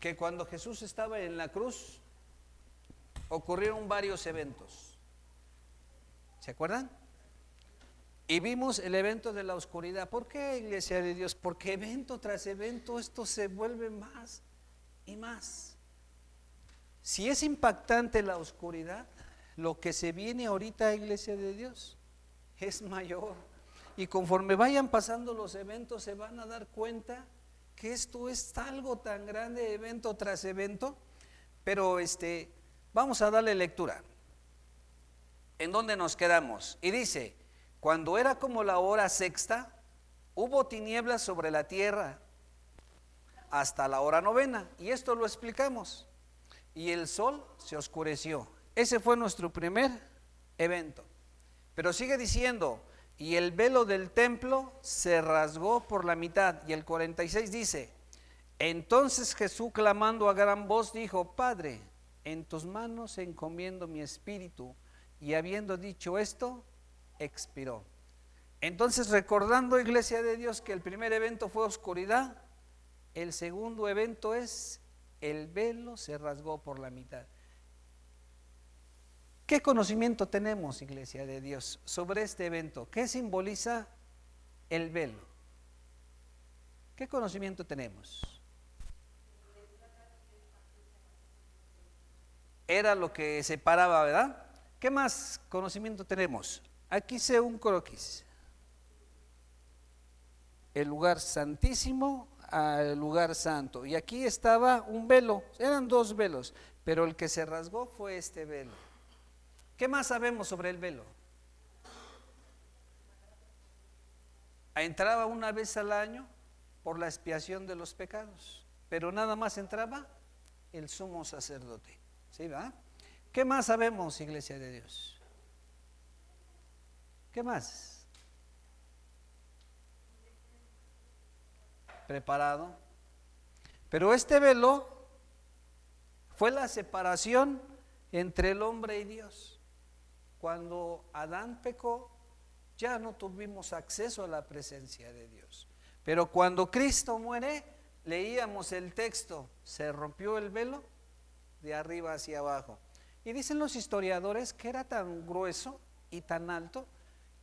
que cuando Jesús estaba en la cruz ocurrieron varios eventos. ¿Se acuerdan? Y vimos el evento de la oscuridad. ¿Por qué, iglesia de Dios? Porque evento tras evento esto se vuelve más y más. Si es impactante la oscuridad, lo que se viene ahorita, iglesia de Dios, es mayor. Y conforme vayan pasando los eventos se van a dar cuenta que esto es algo tan grande, evento tras evento. Pero vamos a darle lectura. ¿En dónde nos quedamos? Y dice: cuando era como la hora sexta, hubo tinieblas sobre la tierra hasta la hora novena. Y esto lo explicamos. Y el sol se oscureció. Ese fue nuestro primer evento. Pero sigue diciendo: y el velo del templo se rasgó por la mitad. Y el 46 dice: entonces Jesús, clamando a gran voz, dijo: Padre, en tus manos encomiendo mi espíritu. Y habiendo dicho esto, expiró. Entonces, recordando, iglesia de Dios, que el primer evento fue oscuridad, el segundo evento es: el velo se rasgó por la mitad. ¿Qué conocimiento tenemos, iglesia de Dios, sobre este evento? ¿Qué simboliza el velo? ¿Qué conocimiento tenemos? Era lo que separaba, ¿verdad? ¿Qué más conocimiento tenemos? Aquí hice un croquis. El lugar santísimo al lugar santo. Y aquí estaba un velo, eran dos velos, pero el que se rasgó fue este velo. ¿Qué más sabemos sobre el velo? Entraba una vez al año por la expiación de los pecados, pero nada más entraba el sumo sacerdote. ¿Sí, va? ¿Qué más sabemos, iglesia de Dios? ¿Qué más? Preparado. Pero este velo fue la separación entre el hombre y Dios. Cuando Adán pecó, ya no tuvimos acceso a la presencia de Dios. Pero cuando Cristo muere, leíamos el texto: se rompió el velo de arriba hacia abajo. Y dicen los historiadores que era tan grueso y tan alto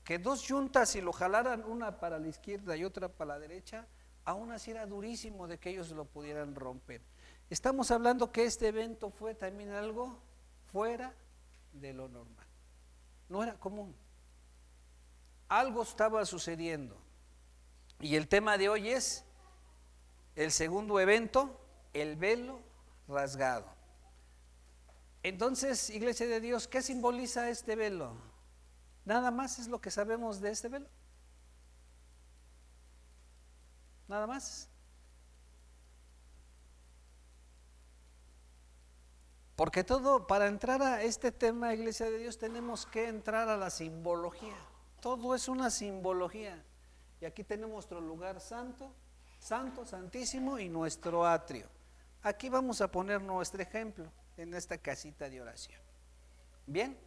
que dos yuntas, si lo jalaran una para la izquierda y otra para la derecha, aún así era durísimo de que ellos lo pudieran romper. Estamos hablando que este evento fue también algo fuera de lo normal. No era común. Algo estaba sucediendo. Y el tema de hoy es el segundo evento: el velo rasgado. Entonces, iglesia de Dios, ¿qué simboliza este velo? Nada más es lo que sabemos de este velo. Nada más. Porque todo, para entrar a este tema, iglesia de Dios, tenemos que entrar a la simbología. Todo es una simbología. Y aquí tenemos nuestro lugar santo, santísimo, y nuestro atrio. Aquí vamos a poner nuestro ejemplo en esta casita de oración. Bien.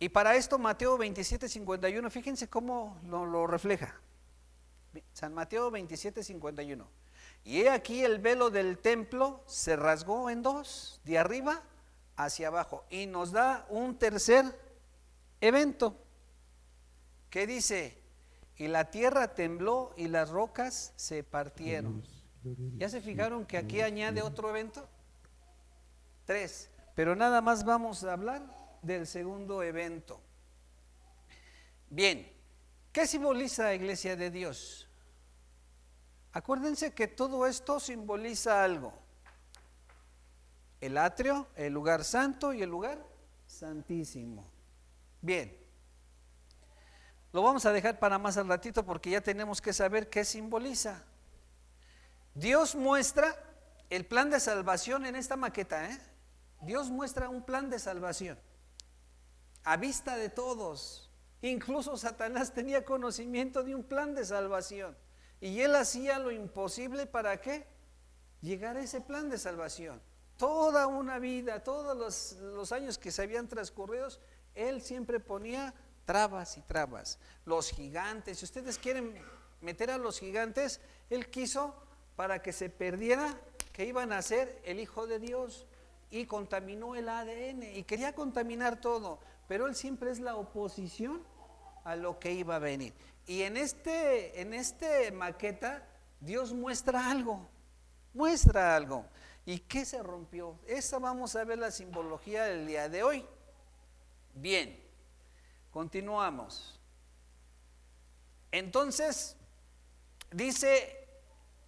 Y para esto Mateo 27:51, fíjense cómo lo refleja. San Mateo 27:51. Y he aquí el velo del templo se rasgó en dos, de arriba hacia abajo. Y nos da un tercer evento que dice: y la tierra tembló y las rocas se partieron. ¿Ya se fijaron que aquí añade otro evento? 3. Pero nada más vamos a hablar del segundo evento. Bien, ¿qué simboliza, iglesia de Dios? Acuérdense que todo esto simboliza algo: el atrio, el lugar santo y el lugar santísimo. Bien, lo vamos a dejar para más al ratito porque ya tenemos que saber qué simboliza. Dios muestra el plan de salvación en esta maqueta, Dios muestra un plan de salvación a vista de todos. Incluso Satanás tenía conocimiento de un plan de salvación. Y él hacía lo imposible para ¿qué? Llegar a ese plan de salvación. Toda una vida, todos los años que se habían transcurrido, él siempre ponía trabas y trabas. Los gigantes, si ustedes quieren meter a los gigantes, él quiso para que se perdiera que iban a ser el Hijo de Dios, y contaminó el ADN y quería contaminar todo, pero él siempre es la oposición a lo que iba a venir. Y en este maqueta Dios muestra algo. ¿Y qué se rompió? Esa vamos a ver la simbología del día de hoy. Bien, continuamos. Entonces, dice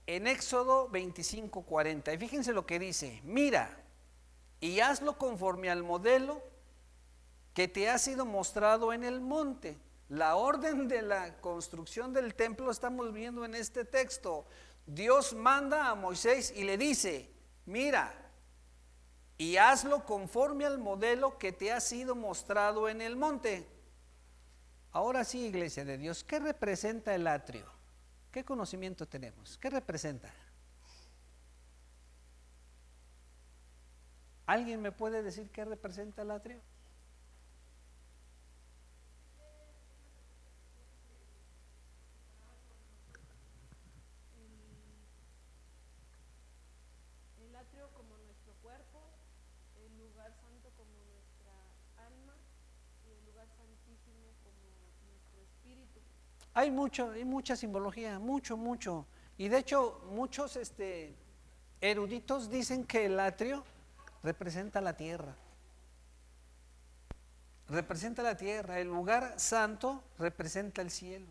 en Éxodo 25:40, y fíjense lo que dice: mira y hazlo conforme al modelo que te ha sido mostrado en el monte. La orden de la construcción del templo estamos viendo en este texto. Dios manda a Moisés y le dice: mira y hazlo conforme al modelo que te ha sido mostrado en el monte. Ahora sí, iglesia de Dios, ¿qué representa el atrio? ¿Qué conocimiento tenemos? ¿Qué representa? ¿Alguien me puede decir qué representa el atrio? El atrio como nuestro cuerpo, el lugar santo como nuestra alma y el lugar santísimo como nuestro espíritu. Hay mucha simbología, mucho. Y de hecho, muchos eruditos dicen que el atrio representa la tierra. Representa la tierra. El lugar santo representa el cielo.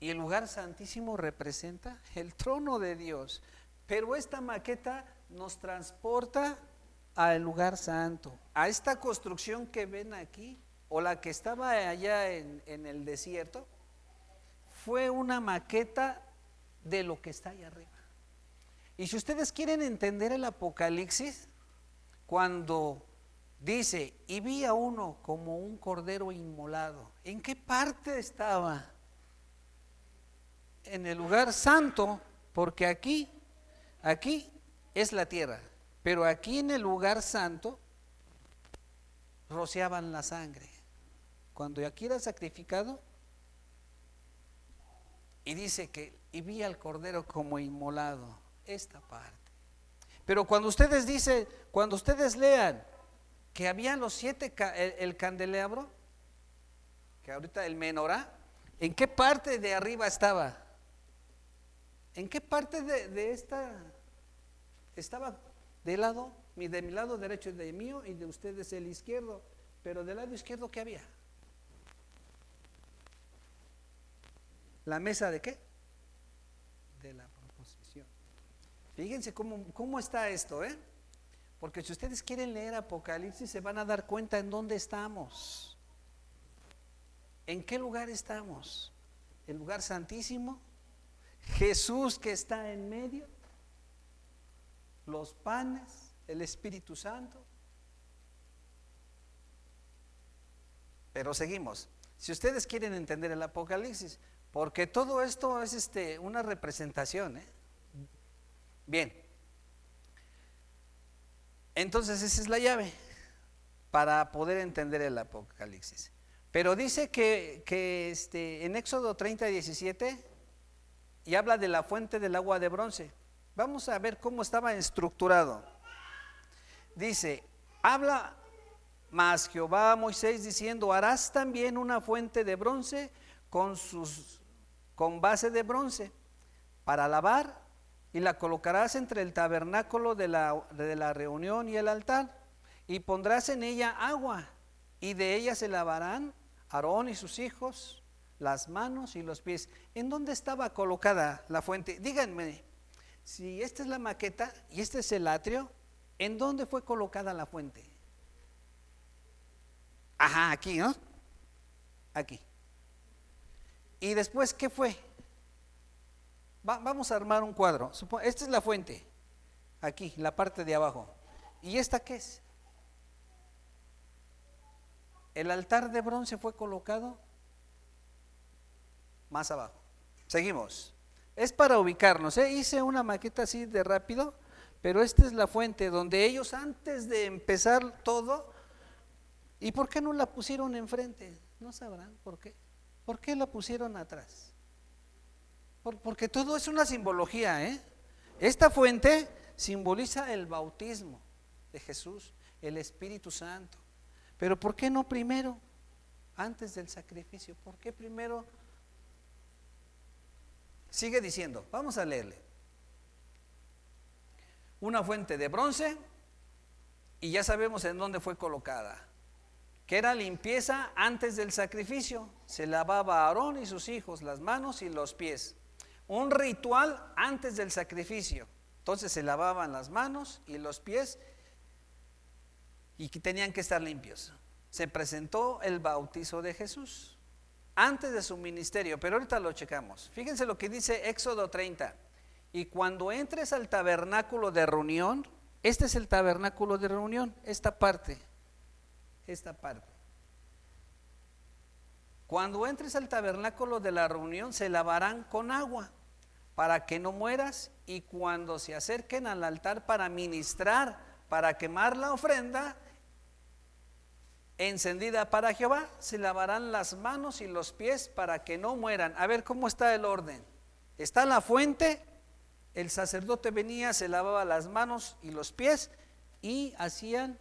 Y el lugar santísimo representa el trono de Dios. Pero esta maqueta nos transporta al lugar santo, a esta construcción que ven aquí, o la que estaba allá en el desierto. Fue una maqueta de lo que está allá arriba. Y si ustedes quieren entender el Apocalipsis, cuando dice: y vi a uno como un cordero inmolado, ¿en qué parte estaba? En el lugar santo, porque aquí es la tierra, pero aquí en el lugar santo rociaban la sangre. Cuando aquí era sacrificado, y dice que y vi al cordero como inmolado, esta parte. Pero cuando ustedes lean que había los 7, el candelabro, que ahorita el menorá, ¿en qué parte de arriba estaba? ¿En qué parte de esta estaba? Del lado, de mi lado derecho es de mío y de ustedes el izquierdo. Pero del lado izquierdo, ¿qué había? ¿La mesa de qué? De la proposición. Fíjense cómo está esto, porque si ustedes quieren leer Apocalipsis, se van a dar cuenta en dónde estamos. ¿En qué lugar estamos? ¿El lugar santísimo? Jesús que está en medio, los panes, el Espíritu Santo. Pero seguimos. Si ustedes quieren entender el Apocalipsis, porque todo esto es una representación, Bien. Entonces esa es la llave para poder entender el Apocalipsis. Pero dice que en Éxodo 30:17 y habla de la fuente del agua de bronce. Vamos a ver cómo estaba estructurado. Dice: habla más Jehová a Moisés diciendo: harás también una fuente de bronce con base de bronce para lavar, y la colocarás entre el tabernáculo de la reunión y el altar, y pondrás en ella agua, y de ella se lavarán Aarón y sus hijos las manos y los pies. ¿En dónde estaba colocada la fuente? Díganme, si esta es la maqueta y este es el atrio, ¿en dónde fue colocada la fuente? Ajá, aquí, ¿no? Aquí. ¿Y después qué fue? Vamos a armar un cuadro. Esta es la fuente, aquí, la parte de abajo. ¿Y esta qué es? El altar de bronce fue colocado más abajo. Seguimos. Es para ubicarnos, Hice una maqueta así de rápido, pero esta es la fuente donde ellos, antes de empezar todo, ¿y por qué no la pusieron enfrente? No sabrán por qué. ¿Por qué la pusieron atrás? Porque todo es una simbología, Esta fuente simboliza el bautismo de Jesús, el Espíritu Santo. Pero ¿por qué no primero, antes del sacrificio? ¿Por qué primero? Sigue diciendo, vamos a leerle. Una fuente de bronce, y ya sabemos en dónde fue colocada, que era limpieza antes del sacrificio. Se lavaba a Aarón y sus hijos las manos y los pies. Un ritual antes del sacrificio. Entonces se lavaban las manos y los pies y que tenían que estar limpios. Se presentó el bautizo de Jesús antes de su ministerio, pero ahorita lo checamos. Fíjense lo que dice Éxodo 30. Y cuando entres al tabernáculo de reunión, este es el tabernáculo de reunión, esta parte. Cuando entres al tabernáculo de la reunión, se lavarán con agua para que no mueras, y cuando se acerquen al altar para ministrar, para quemar la ofrenda encendida para Jehová, se lavarán las manos y los pies para que no mueran. A ver cómo está el orden. Está la fuente, el sacerdote venía, se lavaba las manos y los pies y hacían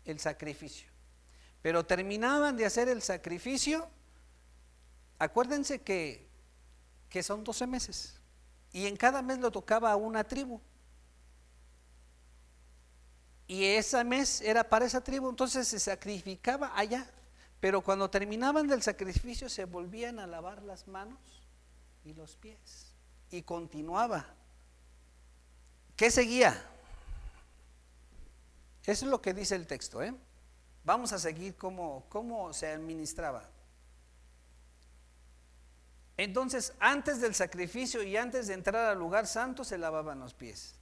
el sacrificio. Pero terminaban de hacer el sacrificio. Acuérdense que son 12 meses y en cada mes lo tocaba a una tribu. Y ese mes era para esa tribu, entonces se sacrificaba allá. Pero cuando terminaban del sacrificio se volvían a lavar las manos y los pies. Y continuaba. ¿Qué seguía? Eso es lo que dice el texto, ¿eh? Vamos a seguir cómo se administraba. Entonces, antes del sacrificio y antes de entrar al lugar santo se lavaban los pies.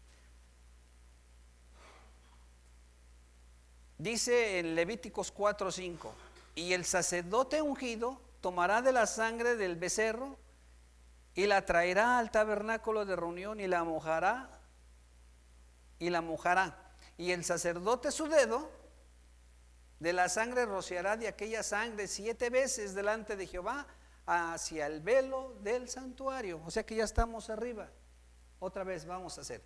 Dice en Levíticos 4:5, y el sacerdote ungido tomará de la sangre del becerro y la traerá al tabernáculo de reunión y la mojará. Y el sacerdote su dedo de la sangre rociará de aquella sangre 7 veces delante de Jehová hacia el velo del santuario. O sea que ya estamos arriba. Otra vez vamos a hacer.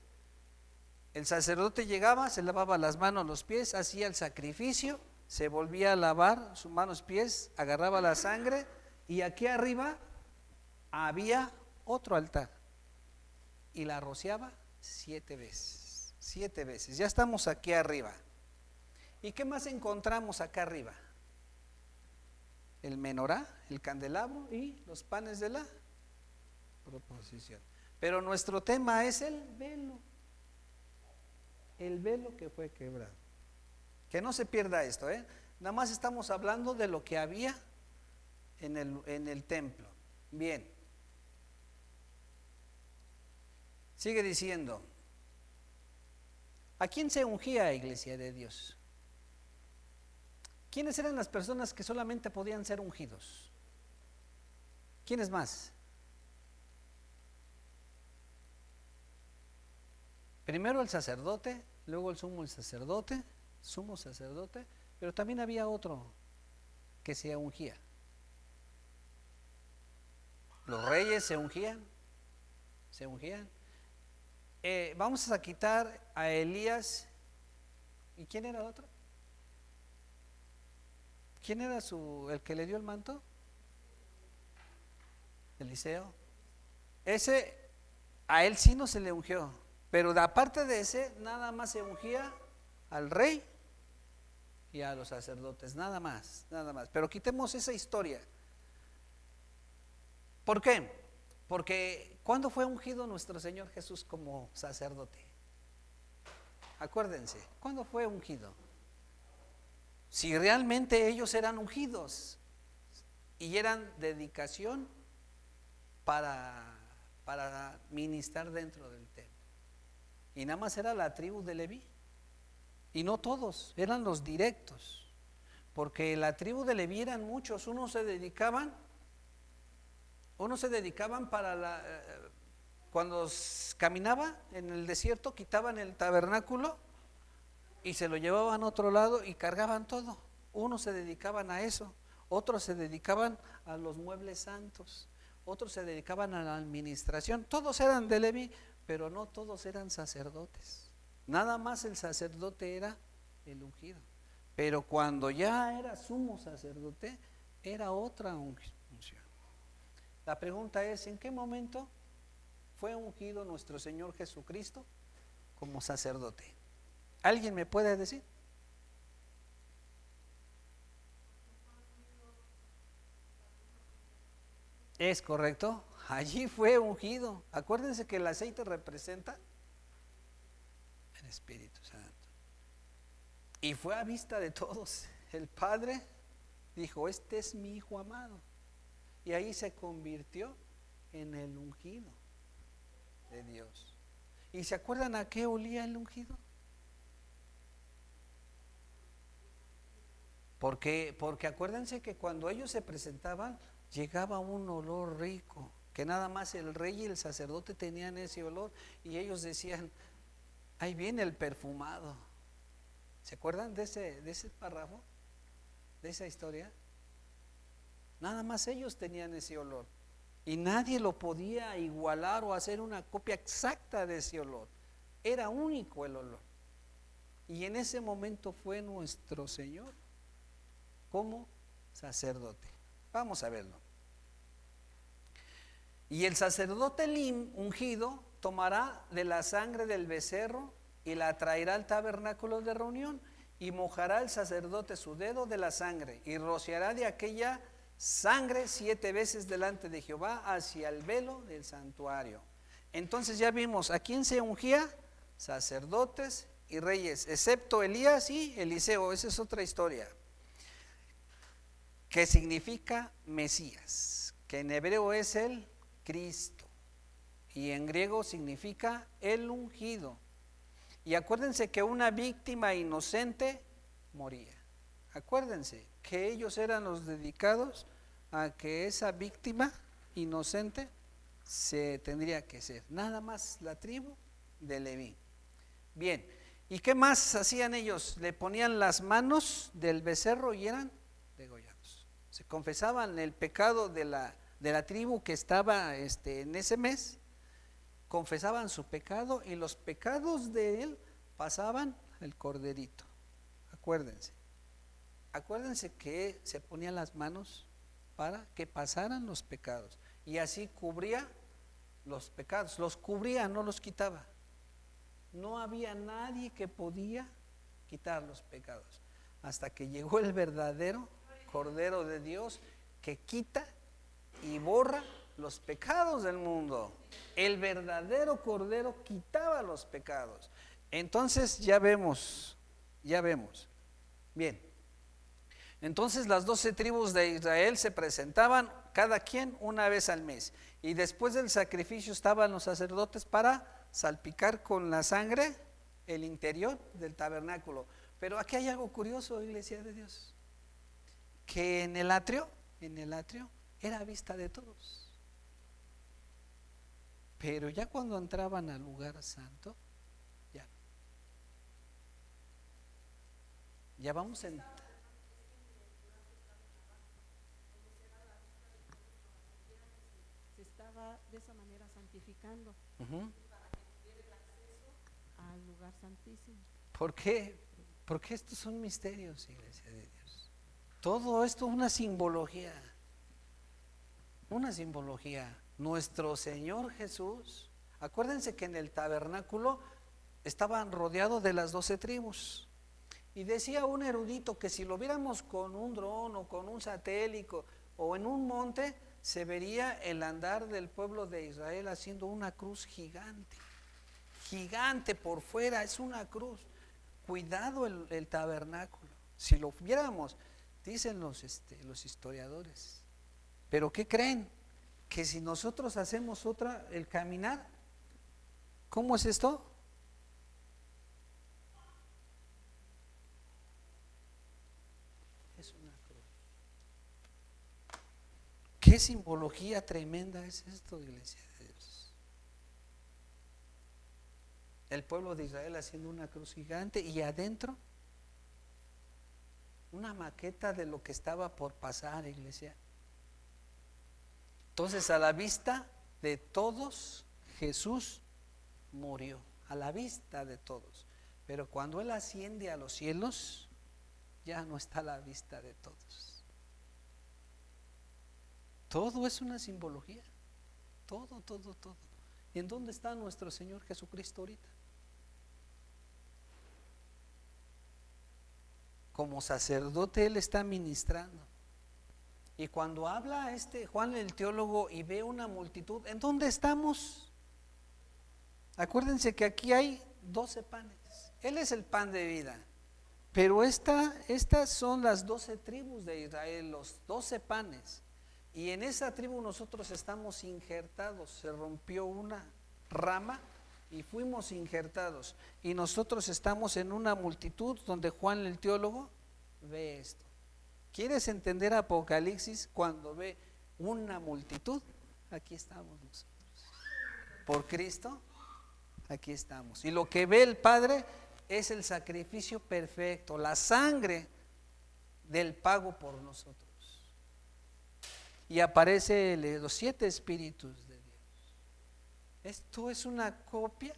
El sacerdote llegaba, se lavaba las manos, los pies, hacía el sacrificio, se volvía a lavar sus manos, pies, agarraba la sangre y aquí arriba había otro altar y la rociaba 7 veces. 7 veces. Ya estamos aquí arriba. ¿Y qué más encontramos acá arriba? El menorá, el candelabro y los panes de la proposición. Pero nuestro tema es el velo. El velo que fue quebrado. Que no se pierda esto, ¿eh? Nada más estamos hablando de lo que había en el templo. Bien. Sigue diciendo. ¿A quién se ungía, iglesia de Dios? ¿Quiénes eran las personas que solamente podían ser ungidos? ¿Quiénes más? Primero el sacerdote, luego el sumo sacerdote, pero también había otro que se ungía. Los reyes se ungían. Vamos a quitar a Elías. ¿Y quién era el otro? ¿Quién era el que le dio el manto? Eliseo. Ese, a él sí no se le ungió, pero aparte de ese, nada más se ungía al rey y a los sacerdotes, nada más. Pero quitemos esa historia. ¿Por qué? Porque ¿cuándo fue ungido nuestro Señor Jesús como sacerdote? Acuérdense, ¿cuándo fue ungido? Si realmente ellos eran ungidos y eran dedicación para ministrar dentro del templo. Y nada más era la tribu de Leví. Y no todos, eran los directos. Porque la tribu de Leví eran muchos, unos se dedicaban para cuando caminaba en el desierto, quitaban el tabernáculo y se lo llevaban a otro lado y cargaban todo. Unos se dedicaban a eso, otros se dedicaban a los muebles santos, otros se dedicaban a la administración. Todos eran de Leví, pero no todos eran sacerdotes. Nada más el sacerdote era el ungido. Pero cuando ya era sumo sacerdote, era otra unción. La pregunta es, ¿en qué momento fue ungido nuestro Señor Jesucristo como sacerdote? ¿Alguien me puede decir? Es correcto, allí fue ungido. Acuérdense que el aceite representa el Espíritu Santo. Y fue a vista de todos. El Padre dijo, este es mi Hijo amado. Y ahí se convirtió en el ungido de Dios. ¿Y se acuerdan a qué olía el ungido? Porque acuérdense que cuando ellos se presentaban, llegaba un olor rico, que nada más el rey y el sacerdote tenían ese olor, y ellos decían, ahí viene el perfumado. ¿Se acuerdan de ese párrafo? De esa historia. Nada más ellos tenían ese olor. Y nadie lo podía igualar o hacer una copia exacta de ese olor. Era único el olor. Y en ese momento fue nuestro Señor como sacerdote. Vamos a verlo. Y el sacerdote ungido tomará de la sangre del becerro y la traerá al tabernáculo de reunión, y mojará el sacerdote su dedo de la sangre y rociará de aquella sangre 7 veces delante de Jehová hacia el velo del santuario. Entonces ya vimos a quién se ungía: sacerdotes y reyes, excepto Elías y Eliseo. Esa es otra historia, que significa Mesías, que en hebreo es el Cristo y en griego significa el ungido. Y acuérdense que una víctima inocente moría. Acuérdense que ellos eran los dedicados a que esa víctima inocente se tendría que ser, nada más la tribu de Leví. Bien, ¿y qué más hacían ellos? Le ponían las manos del becerro y eran degollados. Se confesaban el pecado de la tribu que estaba en ese mes, confesaban su pecado y los pecados de él pasaban al corderito. Acuérdense que se ponían las manos para que pasaran los pecados, y así cubría los pecados, los cubría, no los quitaba. No había nadie que podía quitar los pecados, hasta que llegó el verdadero Cordero de Dios, que quita y borra los pecados del mundo. El verdadero Cordero quitaba los pecados. Entonces ya vemos. Bien, entonces las 12 tribus de Israel se presentaban cada quien una vez al mes, y después del sacrificio estaban los sacerdotes para salpicar con la sangre el interior del tabernáculo. Pero aquí hay algo curioso, iglesia de Dios, que en el atrio era a vista de todos. Pero ya cuando entraban al lugar santo, ya vamos a entrar. Se estaba de esa manera santificando al lugar santísimo. ¿Por qué? Porque estos son misterios, iglesia de Dios. Todo esto es una simbología. Nuestro Señor Jesús, acuérdense que en el tabernáculo estaban rodeados de las 12 tribus. Y decía un erudito que si lo viéramos con un dron o con un satélite o en un monte, se vería el andar del pueblo de Israel haciendo una cruz gigante. Gigante por fuera, es una cruz. Cuidado el tabernáculo. Si lo viéramos, dicen los historiadores. ¿Pero qué creen? Que si nosotros hacemos el caminar, ¿cómo es esto? Es una cruz. ¿Qué simbología tremenda es esto, iglesia de Dios? El pueblo de Israel haciendo una cruz gigante y adentro una maqueta de lo que estaba por pasar, iglesia. Entonces, a la vista de todos, Jesús murió, a la vista de todos. Pero cuando Él asciende a los cielos, ya no está a la vista de todos. Todo es una simbología. Todo, todo, todo. ¿Y en dónde está nuestro Señor Jesucristo ahorita? Como sacerdote Él está ministrando. Y cuando habla Juan el teólogo y ve una multitud, ¿en dónde estamos? Acuérdense que aquí hay 12 panes. Él es el pan de vida. Pero estas son las 12 tribus de Israel, los 12 panes. Y en esa tribu nosotros estamos injertados. Se rompió una rama y fuimos injertados. Y nosotros estamos en una multitud donde Juan el teólogo ve esto. ¿Quieres entender Apocalipsis cuando ve una multitud? Aquí estamos nosotros. Por Cristo, aquí estamos. Y lo que ve el Padre es el sacrificio perfecto, la sangre del pago por nosotros. Y aparece los 7 espíritus de Dios. Esto es una copia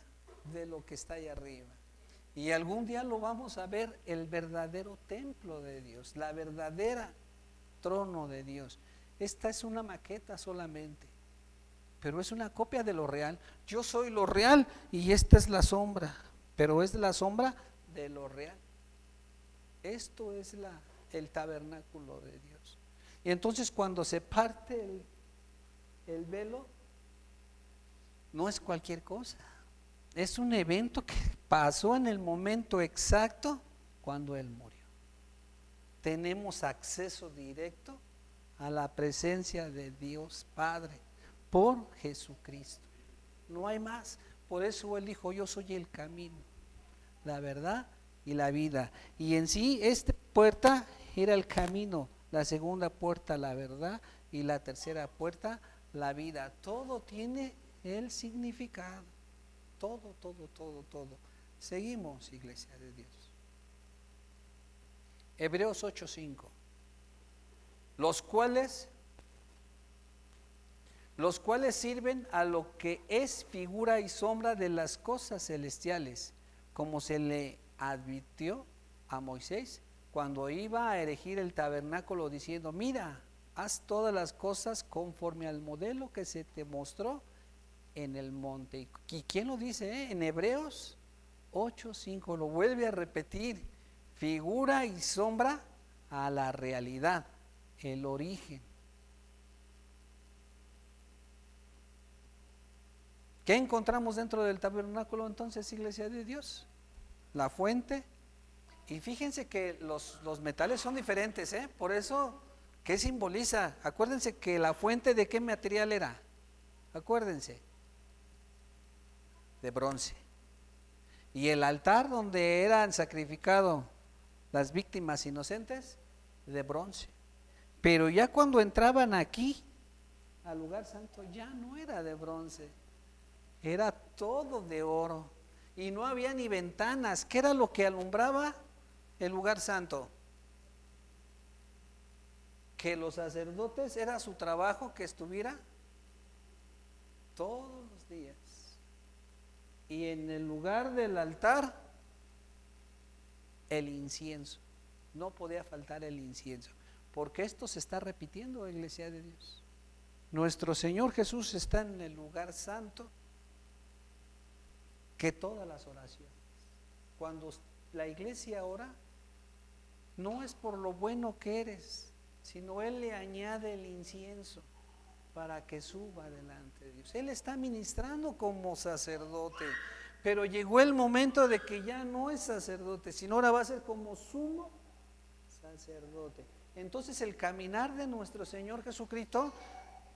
de lo que está allá arriba. Y algún día lo vamos a ver, el verdadero templo de Dios, la verdadera trono de Dios. Esta es una maqueta solamente, pero es una copia de lo real. Yo soy lo real y esta es la sombra, pero es la sombra de lo real. Esto es el tabernáculo de Dios. Y entonces cuando se parte el velo, no es cualquier cosa. Es un evento que pasó en el momento exacto cuando Él murió. Tenemos acceso directo a la presencia de Dios Padre por Jesucristo. No hay más. Por eso Él dijo: yo soy el camino, la verdad y la vida. Y en sí esta puerta era el camino, la segunda puerta la verdad y la tercera puerta la vida. Todo tiene el significado. Todo, todo, todo, todo. Seguimos, iglesia de Dios. Hebreos 8:5. Los cuales sirven a lo que es figura y sombra de las cosas celestiales, como se le advirtió a Moisés cuando iba a erigir el tabernáculo, diciendo: mira, haz todas las cosas conforme al modelo que se te mostró en el monte. ¿Y quién lo dice? En Hebreos 8:5 lo vuelve a repetir: figura y sombra a la realidad, el origen. ¿Qué encontramos dentro del tabernáculo entonces, iglesia de Dios? La fuente. Y fíjense que los metales son diferentes, por eso, ¿qué simboliza? Acuérdense que la fuente, ¿de qué material era? Acuérdense, de bronce. Y el altar donde eran sacrificados las víctimas inocentes, de bronce. Pero ya cuando entraban aquí al lugar santo, ya no era de bronce, era todo de oro. Y no había ni ventanas. ¿Qué era lo que alumbraba el lugar santo? Que los sacerdotes, era su trabajo que estuviera todos los días. Y en el lugar del altar, el incienso. No podía faltar el incienso, porque esto se está repitiendo, iglesia de Dios. Nuestro Señor Jesús está en el lugar santo, que todas las oraciones. Cuando la iglesia ora, no es por lo bueno que eres, sino Él le añade el incienso para que suba delante de Dios. Él está ministrando como sacerdote, pero llegó el momento de que ya no es sacerdote, sino ahora va a ser como sumo sacerdote. Entonces el caminar de nuestro Señor Jesucristo,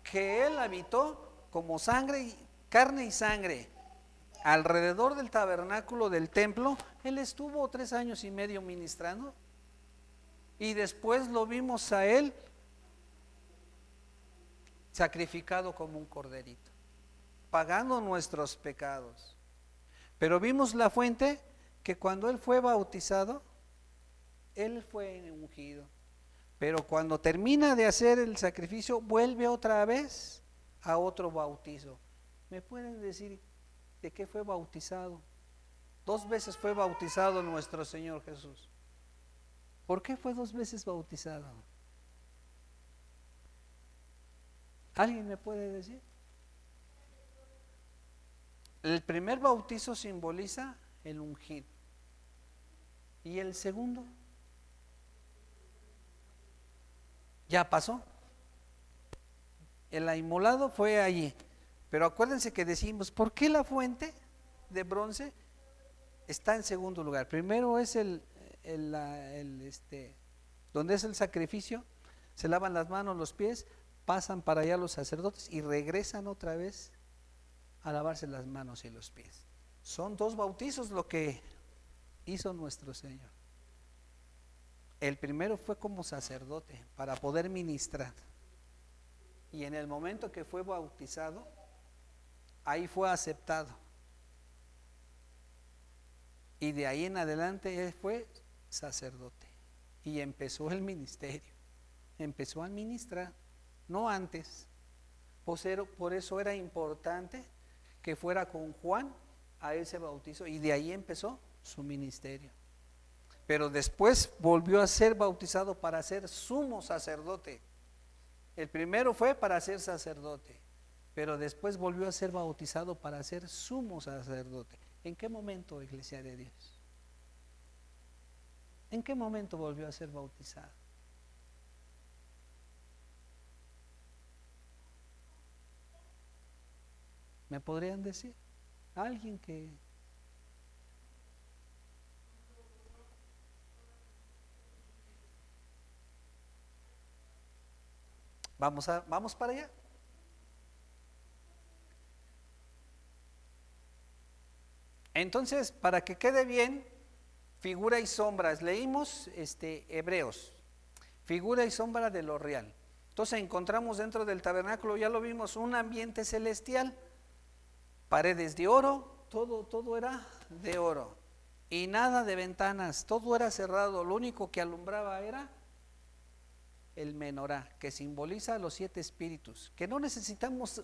que Él habitó como carne y sangre alrededor del tabernáculo del templo, Él estuvo 3 años y medio ministrando, y después lo vimos a Él sacrificado como un corderito, pagando nuestros pecados. Pero vimos la fuente, que cuando Él fue bautizado, Él fue ungido, pero cuando termina de hacer el sacrificio, vuelve otra vez a otro bautizo. ¿Me pueden decir de qué fue bautizado? 2 veces fue bautizado nuestro Señor Jesús. ¿Por qué fue 2 veces bautizado? ¿Alguien me puede decir? El primer bautizo simboliza el ungir. ¿Y el segundo? Ya pasó. El inmolado fue allí. Pero acuérdense que decimos, ¿por qué la fuente de bronce está en segundo lugar? Primero es donde es el sacrificio, se lavan las manos, los pies, pasan para allá los sacerdotes y regresan otra vez a lavarse las manos y los pies. Son 2 bautizos lo que hizo nuestro Señor. El primero fue como sacerdote para poder ministrar. Y en el momento que fue bautizado, ahí fue aceptado. Y de ahí en adelante él fue sacerdote. Y empezó el ministerio. Empezó a ministrar, no antes. Por eso era importante que fuera con Juan a ese bautizo. Y de ahí empezó su ministerio. Pero después volvió a ser bautizado para ser sumo sacerdote. El primero fue para ser sacerdote, pero después volvió a ser bautizado para ser sumo sacerdote. ¿En qué momento, Iglesia de Dios? ¿En qué momento volvió a ser bautizado? ¿Me podrían decir? Alguien que... Vamos para allá. Entonces, para que quede bien, figura y sombras. Leímos Hebreos, figura y sombra de lo real. Entonces encontramos dentro del tabernáculo, ya lo vimos, un ambiente celestial, paredes de oro, todo era de oro y nada de ventanas, todo era cerrado. Lo único que alumbraba era el menorá, que simboliza los 7 espíritus, que no necesitamos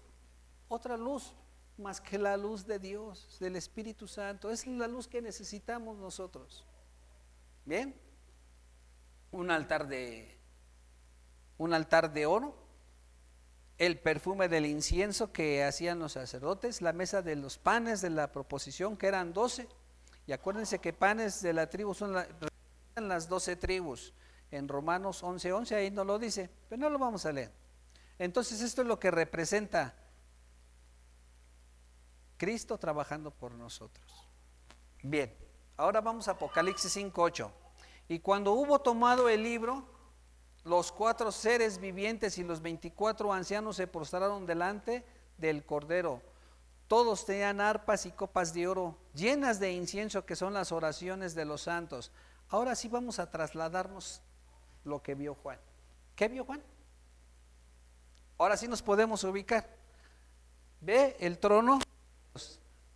otra luz más que la luz de Dios, del Espíritu Santo. Es la luz que necesitamos nosotros. Bien, un altar de oro, el perfume del incienso que hacían los sacerdotes, la mesa de los panes de la proposición, que eran 12, y acuérdense que panes de la tribu son las 12 tribus. En Romanos 11:11 ahí no lo dice, pero no lo vamos a leer. Entonces esto es lo que representa Cristo trabajando por nosotros. Bien, ahora vamos a Apocalipsis 5:8. Y cuando hubo tomado el libro, los 4 seres vivientes y los 24 ancianos se postraron delante del Cordero. Todos tenían arpas y copas de oro llenas de incienso, que son las oraciones de los santos. Ahora sí vamos a trasladarnos lo que vio Juan. ¿Qué vio Juan? Ahora sí nos podemos ubicar. Ve el trono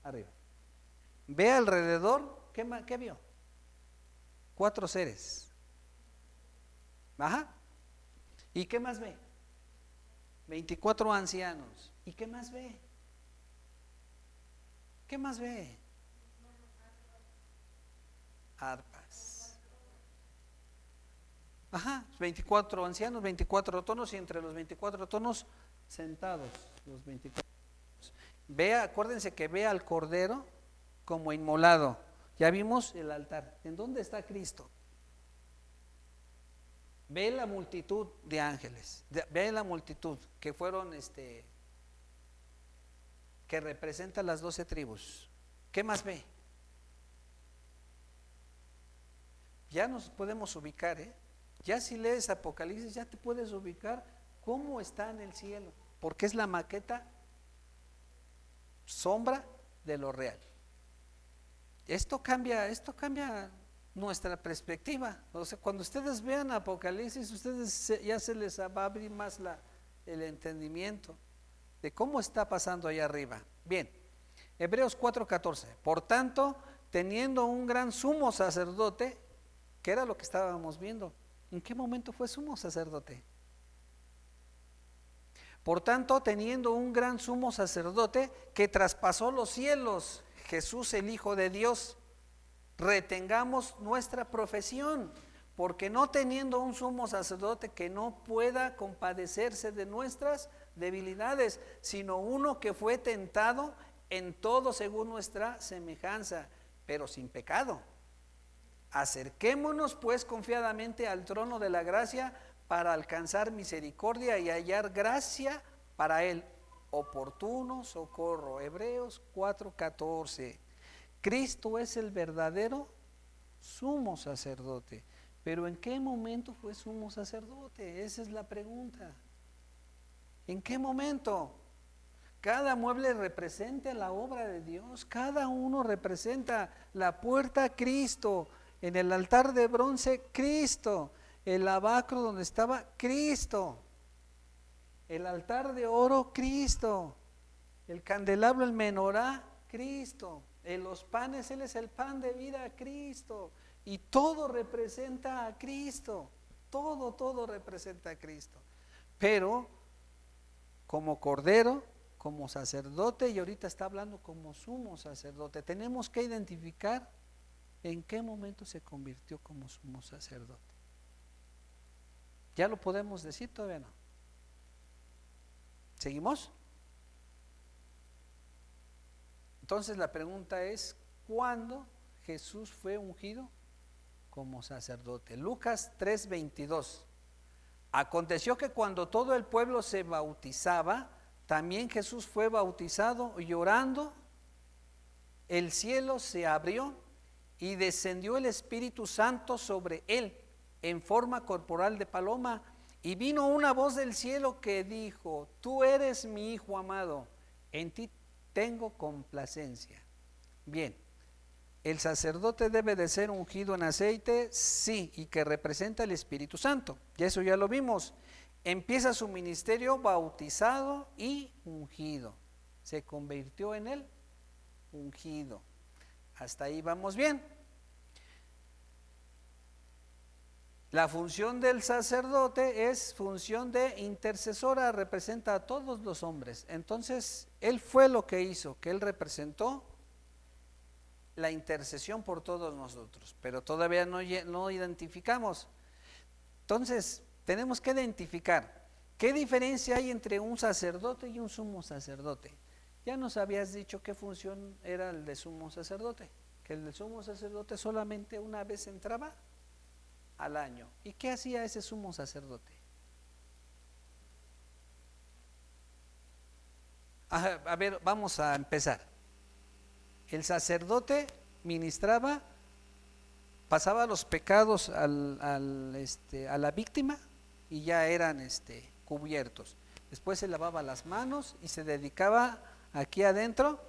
arriba. Ve alrededor. ¿Qué vio? 4 seres. Ajá. ¿Y qué más ve? 24 ancianos. ¿Y qué más ve? ¿Qué más ve? Arpas. Ajá, 24 ancianos, 24 tonos, y entre los 24 tonos sentados los 24. Vea, acuérdense que ve al Cordero como inmolado. Ya vimos el altar. ¿En dónde está Cristo? Ve la multitud de ángeles, ve la multitud que fueron que representa las 12 tribus. ¿Qué más ve? Ya nos podemos ubicar, ya si lees Apocalipsis ya te puedes ubicar cómo está en el cielo, porque es la maqueta sombra de lo real. Esto cambia nuestra perspectiva. O sea, cuando ustedes vean Apocalipsis, ya se les va a abrir más el entendimiento de cómo está pasando allá arriba. Bien, Hebreos 4:14. Por tanto, teniendo un gran sumo sacerdote, que era lo que estábamos viendo. ¿En qué momento fue sumo sacerdote? Por tanto, teniendo un gran sumo sacerdote que traspasó los cielos, Jesús el Hijo de Dios, retengamos nuestra profesión, porque no teniendo un sumo sacerdote que no pueda compadecerse de nuestras debilidades, sino uno que fue tentado en todo según nuestra semejanza, pero sin pecado. Acerquémonos pues confiadamente al trono de la gracia para alcanzar misericordia y hallar gracia para el oportuno socorro. Hebreos 4:14. Cristo es el verdadero sumo sacerdote. Pero ¿en qué momento fue sumo sacerdote? Esa es la pregunta. ¿En qué momento? Cada mueble representa la obra de Dios, cada uno representa la puerta a Cristo, en el altar de bronce Cristo, el lavacro donde estaba Cristo, el altar de oro Cristo, el candelabro, el menorá Cristo, en los panes Él es el pan de vida Cristo, y todo representa a Cristo, todo representa a Cristo. Pero como cordero, como sacerdote, y ahorita está hablando como sumo sacerdote, tenemos que identificar en qué momento se convirtió como sumo sacerdote. ¿Ya lo podemos decir? Todavía no. ¿Seguimos? Entonces la pregunta es, ¿cuándo Jesús fue ungido como sacerdote? Lucas 3:22. Aconteció que cuando todo el pueblo se bautizaba, también Jesús fue bautizado, y orando, el cielo se abrió y descendió el Espíritu Santo sobre él en forma corporal de paloma, y vino una voz del cielo que dijo: tú eres mi Hijo amado, en ti tengo complacencia. Bien, ¿el sacerdote debe de ser ungido en aceite? Sí, y que representa el Espíritu Santo, y eso ya lo vimos. Empieza su ministerio bautizado y ungido, se convirtió en el ungido. Hasta ahí vamos bien. La función del sacerdote es función de intercesora, representa a todos los hombres. Entonces, él fue lo que hizo, que él representó la intercesión por todos nosotros, pero todavía no identificamos. Entonces, tenemos que identificar qué diferencia hay entre un sacerdote y un sumo sacerdote. Ya nos habías dicho qué función era el de sumo sacerdote, que el de sumo sacerdote solamente una vez entraba al año. ¿Y qué hacía ese sumo sacerdote? A ver, vamos a empezar. El sacerdote ministraba, pasaba los pecados a la víctima y ya eran cubiertos. Después se lavaba las manos y se dedicaba aquí adentro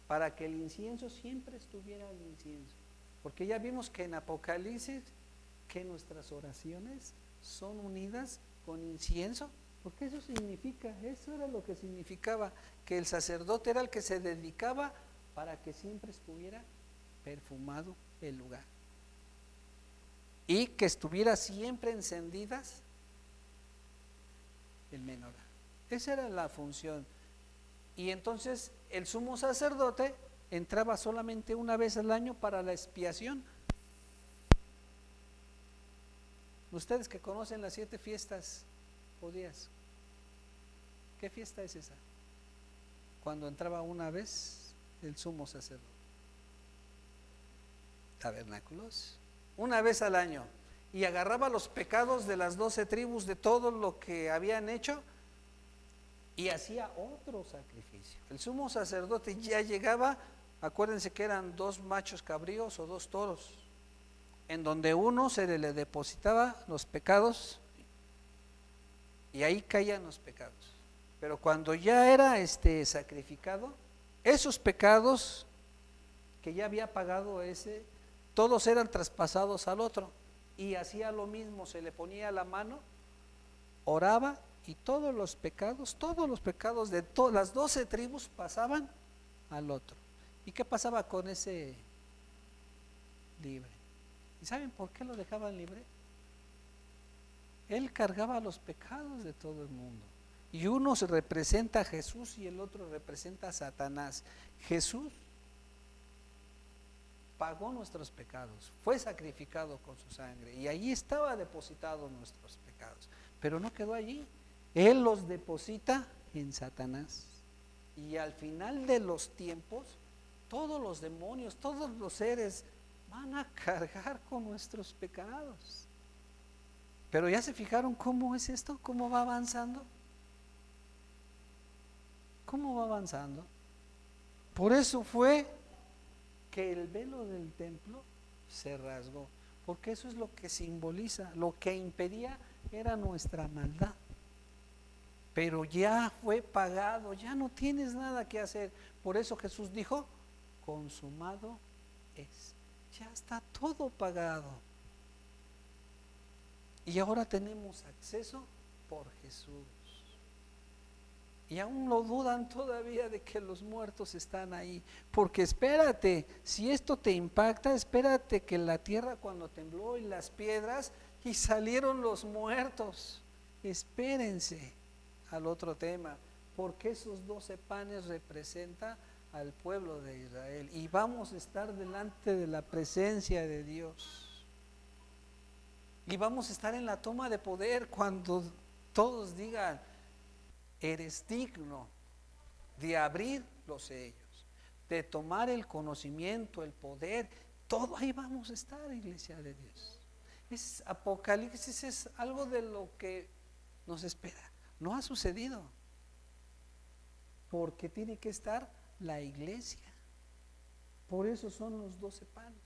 para que el incienso siempre estuviera el incienso. Porque ya vimos que en Apocalipsis que nuestras oraciones son unidas con incienso, porque eso significa, eso era lo que significaba, que el sacerdote era el que se dedicaba para que siempre estuviera perfumado el lugar y que estuviera siempre encendidas el menorá. Esa era la función. Y entonces el sumo sacerdote entraba solamente una vez al año para la expiación. Ustedes que conocen las 7 fiestas o días, ¿qué fiesta es esa? Cuando entraba una vez el sumo sacerdote. Tabernáculos, una vez al año, y agarraba los pecados de las 12 tribus, de todo lo que habían hecho, y hacía otro sacrificio. El sumo sacerdote ya llegaba, acuérdense que eran 2 machos cabríos o 2 toros, en donde uno se le depositaba los pecados y ahí caían los pecados. Pero cuando ya era sacrificado, esos pecados que ya había pagado ese, todos eran traspasados al otro, y hacía lo mismo, se le ponía la mano, oraba, y todos los pecados de las 12 tribus pasaban al otro. ¿Y qué pasaba con ese libre? ¿Y saben por qué lo dejaban libre? Él cargaba los pecados de todo el mundo. Y uno se representa a Jesús y el otro representa a Satanás. Jesús pagó nuestros pecados, fue sacrificado con su sangre y allí estaba depositado nuestros pecados, pero no quedó allí. Él los deposita en Satanás y al final de los tiempos todos los demonios, todos los seres van a cargar con nuestros pecados. Pero ya se fijaron cómo es esto, cómo va avanzando, cómo va avanzando. Por eso fue que el velo del templo se rasgó, porque eso es lo que simboliza, lo que impedía era nuestra maldad. Pero ya fue pagado, ya no tienes nada que hacer. Por eso Jesús dijo, consumado es, ya está todo pagado. Y ahora tenemos acceso por Jesús. Y aún lo dudan todavía de que los muertos están ahí. Porque espérate, si esto te impacta, espérate que la tierra cuando tembló y las piedras y salieron los muertos. Espérense al otro tema, porque esos 12 panes representan al pueblo de Israel. Y vamos a estar delante de la presencia de Dios. Y vamos a estar en la toma de poder cuando todos digan, eres digno de abrir los sellos, de tomar el conocimiento, el poder, todo ahí vamos a estar, iglesia de Dios. Es Apocalipsis, es algo de lo que nos espera. No ha sucedido, porque tiene que estar la iglesia. Por eso son los 12 panes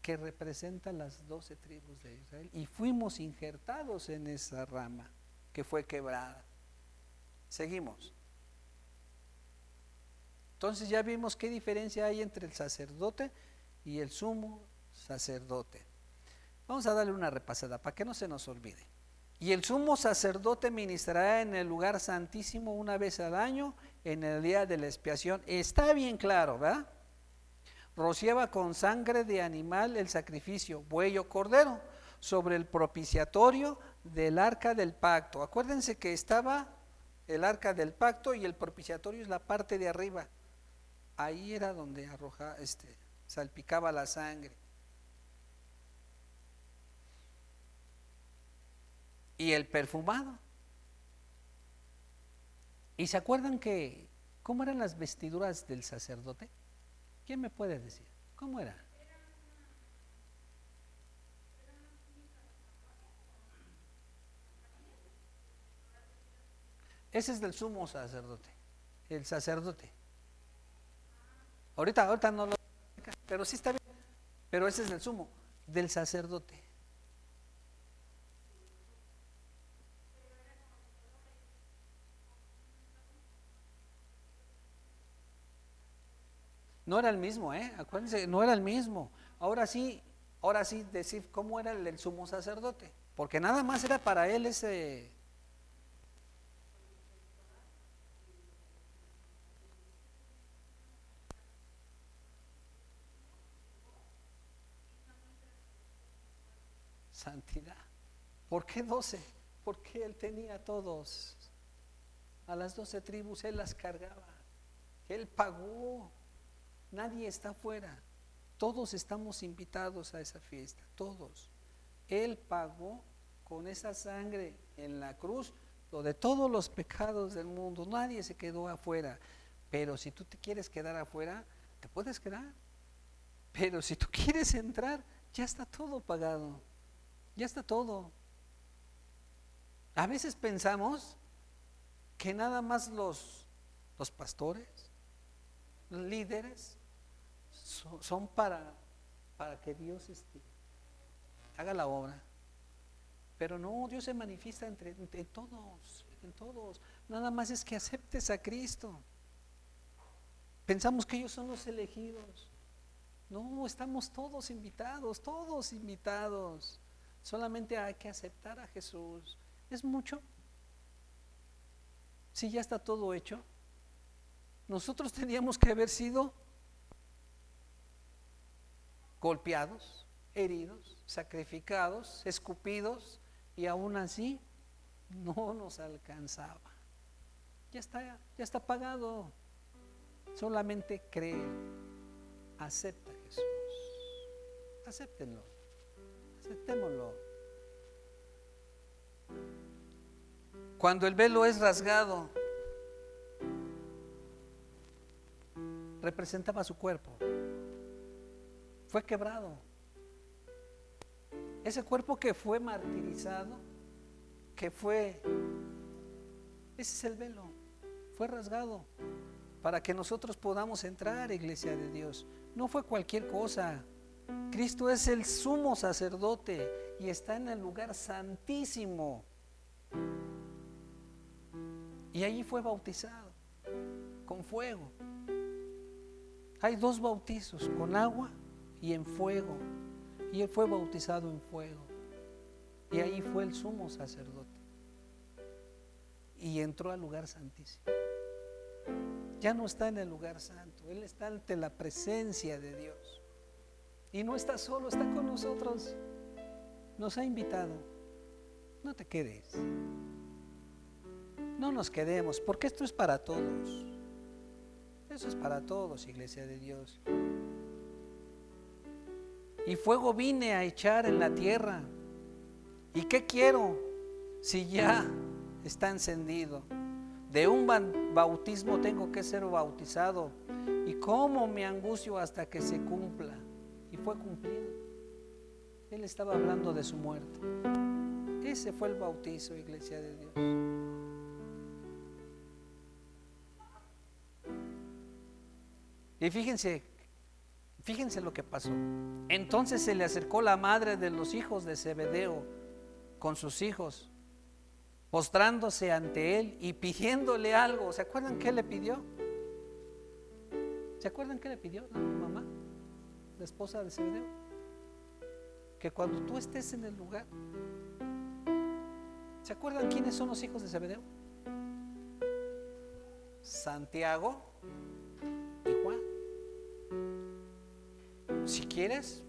que representan las 12 tribus de Israel, y fuimos injertados en esa rama que fue quebrada. Seguimos. Entonces ya vimos qué diferencia hay entre el sacerdote y el sumo sacerdote. Vamos a darle una repasada para que no se nos olvide. Y el sumo sacerdote ministrará en el lugar santísimo una vez al año, en el día de la expiación. Está bien claro, ¿verdad? Rociaba con sangre de animal el sacrificio, buey o cordero, sobre el propiciatorio del arca del pacto. Acuérdense que estaba el arca del pacto y el propiciatorio es la parte de arriba. Ahí era donde salpicaba la sangre. Y el perfumado. ¿Y se acuerdan que cómo eran las vestiduras del sacerdote? ¿Quién me puede decir? ¿Cómo era? Ese es del sumo sacerdote, el sacerdote. Ahorita no lo, pero sí está bien. Pero ese es del sumo, del sacerdote. No era el mismo, acuérdense, no era el mismo. Ahora sí decir cómo era el del sumo sacerdote, porque nada más era para él ese. Santidad. ¿Por qué 12? Porque él tenía todos. A las 12 tribus él las cargaba. Él pagó. Nadie está afuera. Todos estamos invitados a esa fiesta. Todos. Él pagó con esa sangre en la cruz lo de todos los pecados del mundo. Nadie se quedó afuera. Pero si tú te quieres quedar afuera, te puedes quedar. Pero si tú quieres entrar, ya está todo pagado. Ya está todo. A veces pensamos que nada más los pastores, los líderes, son para que Dios haga la obra. Pero no, Dios se manifiesta en todos. Nada más es que aceptes a Cristo. Pensamos que ellos son los elegidos. No, estamos todos invitados. Solamente hay que aceptar a Jesús. ¿Es mucho? Si ya está todo hecho. Nosotros teníamos que haber sido golpeados, heridos, sacrificados, escupidos, y aún así no nos alcanzaba. Ya está pagado. Solamente creer. acepta a Jesús. Acéptenlo, aceptémoslo. Cuando el velo es rasgado, representaba su cuerpo. Fue quebrado. Ese cuerpo que fue martirizado, ese es el velo, fue rasgado para que nosotros podamos entrar, iglesia de Dios. No fue cualquier cosa. Cristo es el sumo sacerdote y está en el lugar santísimo. Y allí fue bautizado con fuego. Hay 2 bautizos, con agua y en fuego. Y él fue bautizado en fuego. Y ahí fue el sumo sacerdote. Y entró al lugar santísimo. Ya no está en el lugar santo, él está ante la presencia de Dios. Y no está solo, está con nosotros. Nos ha invitado. No te quedes. No nos quedemos, porque esto es para todos. Eso es para todos, iglesia de Dios. Y fuego vine a echar en la tierra. ¿Y qué quiero si ya está encendido? De un bautismo tengo que ser bautizado. ¿Y cómo me angustio hasta que se cumpla? Y fue cumplido. Él estaba hablando de su muerte. Ese fue el bautizo, iglesia de Dios. Y fíjense lo que pasó. Entonces se le acercó la madre de los hijos de Zebedeo con sus hijos, postrándose ante él y pidiéndole algo. ¿Se acuerdan qué le pidió? ¿Se acuerdan qué le pidió la mamá, la esposa de Zebedeo? Que cuando tú estés en el lugar. ¿Se acuerdan quiénes son los hijos de Zebedeo? Santiago y Juan. Si quieres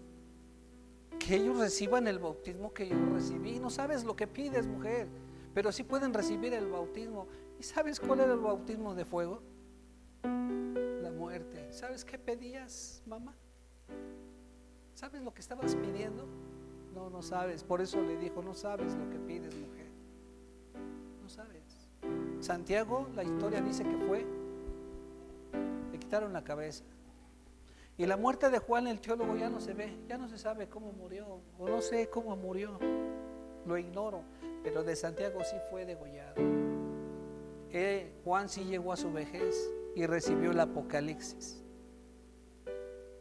que ellos reciban el bautismo que yo recibí, no sabes lo que pides, mujer, pero sí pueden recibir el bautismo. ¿Y sabes cuál era el bautismo de fuego? La muerte. ¿Sabes qué pedías, mamá? ¿Sabes lo que estabas pidiendo? No, no sabes. Por eso le dijo, no sabes lo que pides, mujer. No sabes. Santiago, la historia dice que le quitaron la cabeza. Y la muerte de Juan el teólogo ya no se ve, ya no se sabe cómo murió, o no sé cómo murió, lo ignoro, pero de Santiago sí fue degollado. Juan sí llegó a su vejez y recibió el Apocalipsis.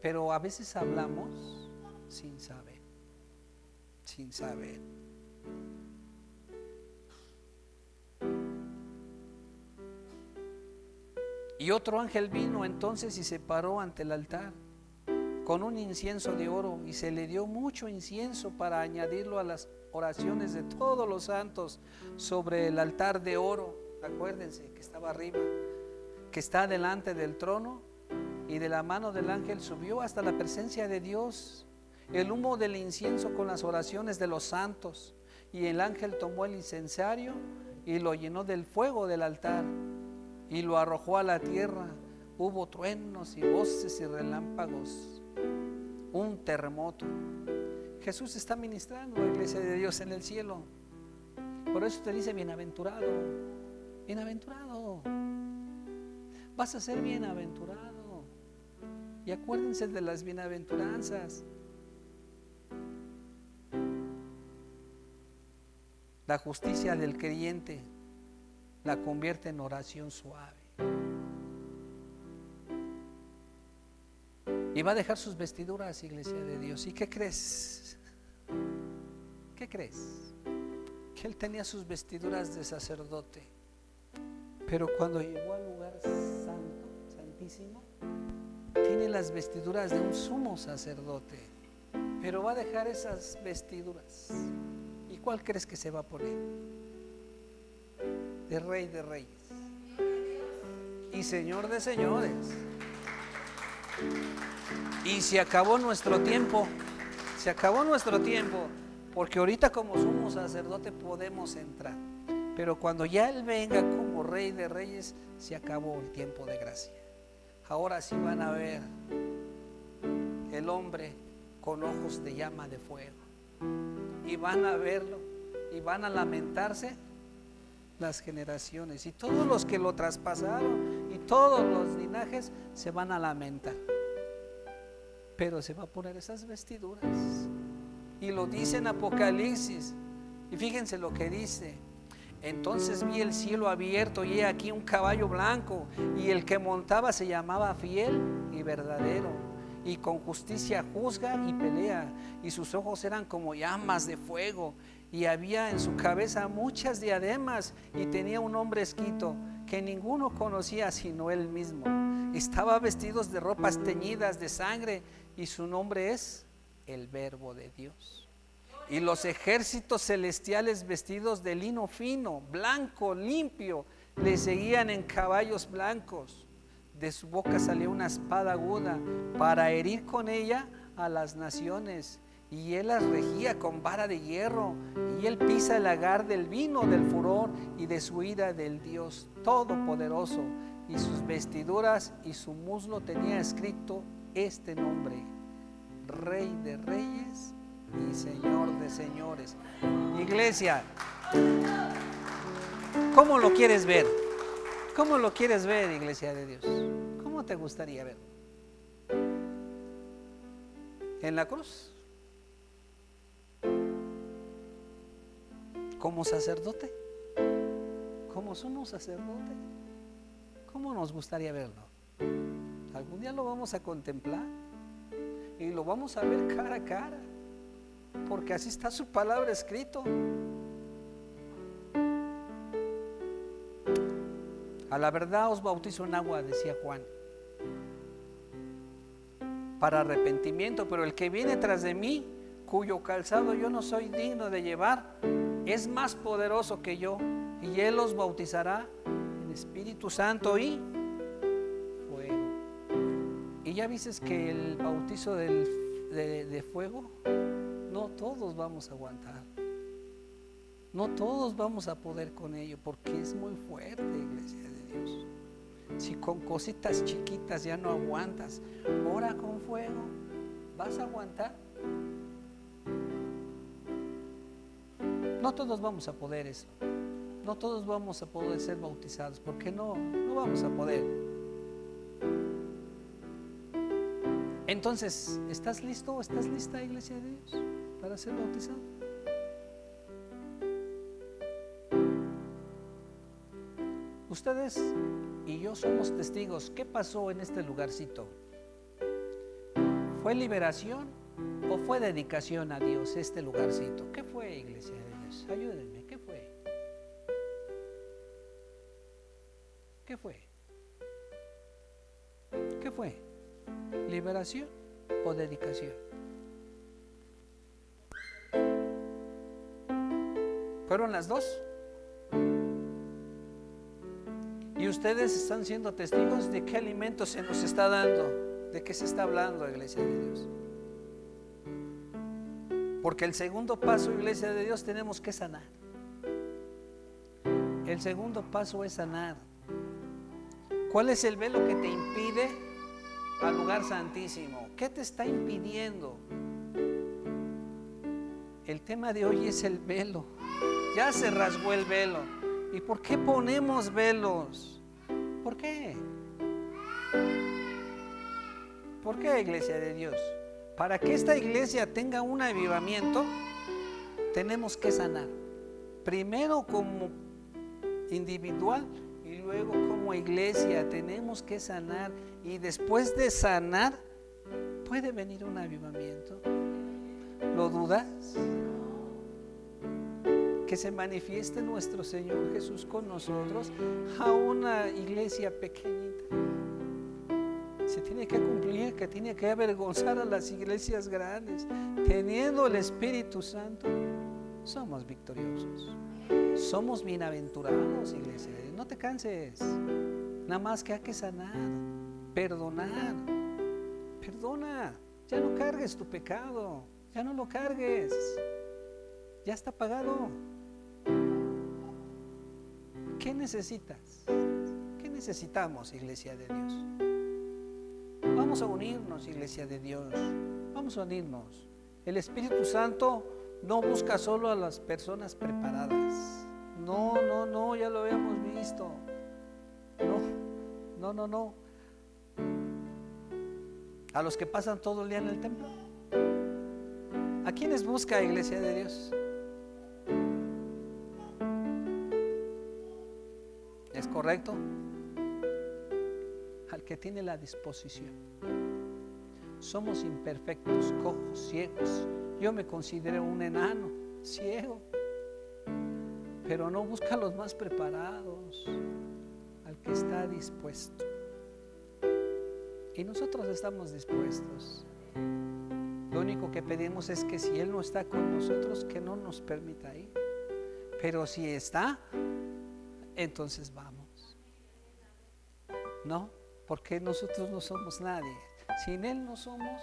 Pero a veces hablamos sin saber, sin saber. Y otro ángel vino entonces y se paró ante el altar con un incienso de oro, y se le dio mucho incienso para añadirlo a las oraciones de todos los santos sobre el altar de oro. Acuérdense que estaba arriba, que está delante del trono, y de la mano del ángel subió hasta la presencia de Dios el humo del incienso con las oraciones de los santos. Y el ángel tomó el incensario y lo llenó del fuego del altar y lo arrojó a la tierra. Hubo truenos y voces y relámpagos, un terremoto. Jesús está ministrando, la iglesia de Dios, en el cielo. Por eso te dice bienaventurado, bienaventurado. Vas a ser bienaventurado. Y acuérdense de las bienaventuranzas. La justicia del creyente la convierte en oración suave. Y va a dejar sus vestiduras, iglesia de Dios. ¿Y qué crees? ¿Qué crees? Que él tenía sus vestiduras de sacerdote. Pero cuando llegó al lugar santo, santísimo, tiene las vestiduras de un sumo sacerdote. Pero va a dejar esas vestiduras. ¿Y cuál crees que se va a poner? De Rey de Reyes y Señor de Señores. Y se acabó nuestro tiempo. Se acabó nuestro tiempo. Porque ahorita como sumo sacerdote podemos entrar. Pero cuando ya Él venga como Rey de Reyes, se acabó el tiempo de gracia. Ahora sí van a ver del hombre con ojos de llama de fuego. Y van a verlo y van a lamentarse las generaciones, y todos los que lo traspasaron y todos los linajes se van a lamentar. Pero se va a poner esas vestiduras, y lo dice en Apocalipsis. Y fíjense lo que dice: entonces vi el cielo abierto, y he aquí un caballo blanco, y el que montaba se llamaba Fiel y Verdadero, y con justicia juzga y pelea, y sus ojos eran como llamas de fuego, y había en su cabeza muchas diademas, y tenía un nombre escrito que ninguno conocía sino él mismo. Estaba vestidos de ropas teñidas de sangre, y su nombre es el Verbo de Dios. Y los ejércitos celestiales, vestidos de lino fino, blanco, limpio, le seguían en caballos blancos. De su boca salió una espada aguda para herir con ella a las naciones, y él las regía con vara de hierro. Y él pisa el lagar del vino del furor y de su ira del Dios Todopoderoso. Y sus vestiduras y su muslo tenía escrito este nombre: Rey de Reyes y Señor de Señores. Iglesia, ¿cómo lo quieres ver? ¿Cómo lo quieres ver, iglesia de Dios? ¿Cómo te gustaría ver? ¿En la cruz? ¿Como sacerdote? ¿Como sumo sacerdote? ¿Cómo nos gustaría verlo? Algún día lo vamos a contemplar y lo vamos a ver cara a cara, porque así está su palabra escrito. A la verdad os bautizo en agua, decía Juan, para arrepentimiento, pero el que viene tras de mí, cuyo calzado yo no soy digno de llevar, es más poderoso que yo, y él os bautizará en Espíritu Santo y fuego. Y ya viste que el bautizo de fuego, no todos vamos a aguantar, no todos vamos a poder con ello, porque es muy fuerte, iglesia de Dios. Si con cositas chiquitas ya no aguantas, ahora con fuego, ¿vas a aguantar? No todos vamos a poder eso. No todos vamos a poder ser bautizados, porque no vamos a poder. Entonces, ¿estás listo o estás lista, iglesia de Dios, para ser bautizado? Ustedes y yo somos testigos. ¿Qué pasó en este lugarcito? ¿Fue liberación o fue dedicación a Dios este lugarcito? ¿Qué fue, iglesia de Dios? Ayúdenme, ¿qué fue? ¿Qué fue? ¿Qué fue? ¿Liberación o dedicación? ¿Fueron las dos? Y ustedes están siendo testigos de qué alimento se nos está dando, de qué se está hablando, iglesia de Dios. Porque el segundo paso, iglesia de Dios, tenemos que sanar. El segundo paso es sanar. ¿Cuál es el velo que te impide al lugar santísimo? ¿Qué te está impidiendo? El tema de hoy es el velo. Ya se rasgó el velo. ¿Y por qué ponemos velos? ¿Por qué? ¿Por qué, iglesia de Dios? Para que esta iglesia tenga un avivamiento, tenemos que sanar. Primero como individual y luego como iglesia tenemos que sanar. Y después de sanar, puede venir un avivamiento. ¿Lo dudas? Que se manifieste nuestro Señor Jesús con nosotros a una iglesia pequeñita. Se tiene que cumplir, que tiene que avergonzar a las iglesias grandes. Teniendo el Espíritu Santo, somos victoriosos. Somos bienaventurados, iglesia. No te canses. Nada más que hay que sanar, perdonar. Perdona. Ya no cargues tu pecado. Ya no lo cargues. Ya está pagado. ¿Qué necesitas? ¿Qué necesitamos, iglesia de Dios? Vamos a unirnos, iglesia de Dios. Vamos a unirnos. El Espíritu Santo no busca solo a las personas preparadas. No, ya lo habíamos visto. No. A los que pasan todo el día en el templo. ¿A quiénes busca, Iglesia de Dios? ¿Es correcto? Al que tiene la disposición. Somos imperfectos, cojos, ciegos. Yo me considero un enano, ciego, pero no busca a los más preparados, al que está dispuesto. Y nosotros estamos dispuestos. Lo único que pedimos es que si Él no está con nosotros, que no nos permita ir. Pero si está, entonces vamos. No, porque nosotros no somos nadie. Sin Él no somos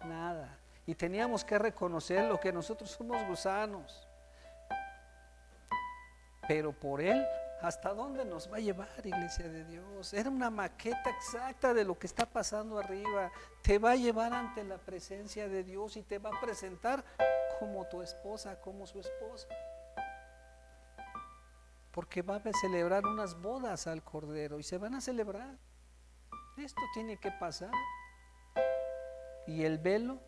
nada. Y teníamos que reconocer lo que nosotros somos gusanos. Pero por Él, ¿hasta dónde nos va a llevar, Iglesia de Dios? Era una maqueta exacta de lo que está pasando arriba. Te va a llevar ante la presencia de Dios y te va a presentar como tu esposa, como su esposa. Porque va a celebrar unas bodas al Cordero y se van a celebrar. Esto tiene que pasar. Y el velo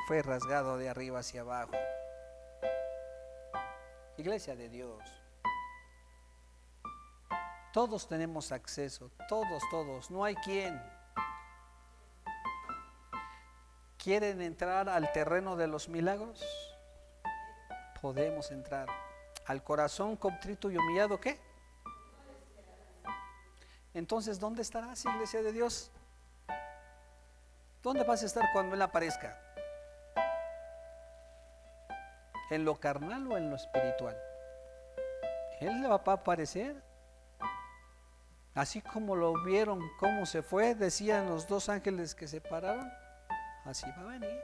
fue rasgado de arriba hacia abajo. Iglesia de Dios, todos tenemos acceso, todos, no hay quien. ¿Quieren entrar al terreno de los milagros? Podemos entrar. Al corazón contrito y humillado, ¿qué? Entonces, ¿dónde estarás, Iglesia de Dios? ¿Dónde vas a estar cuando Él aparezca? ¿En lo carnal o en lo espiritual? Él le va a aparecer. Así como lo vieron, cómo se fue, decían los dos ángeles que se pararon, así va a venir.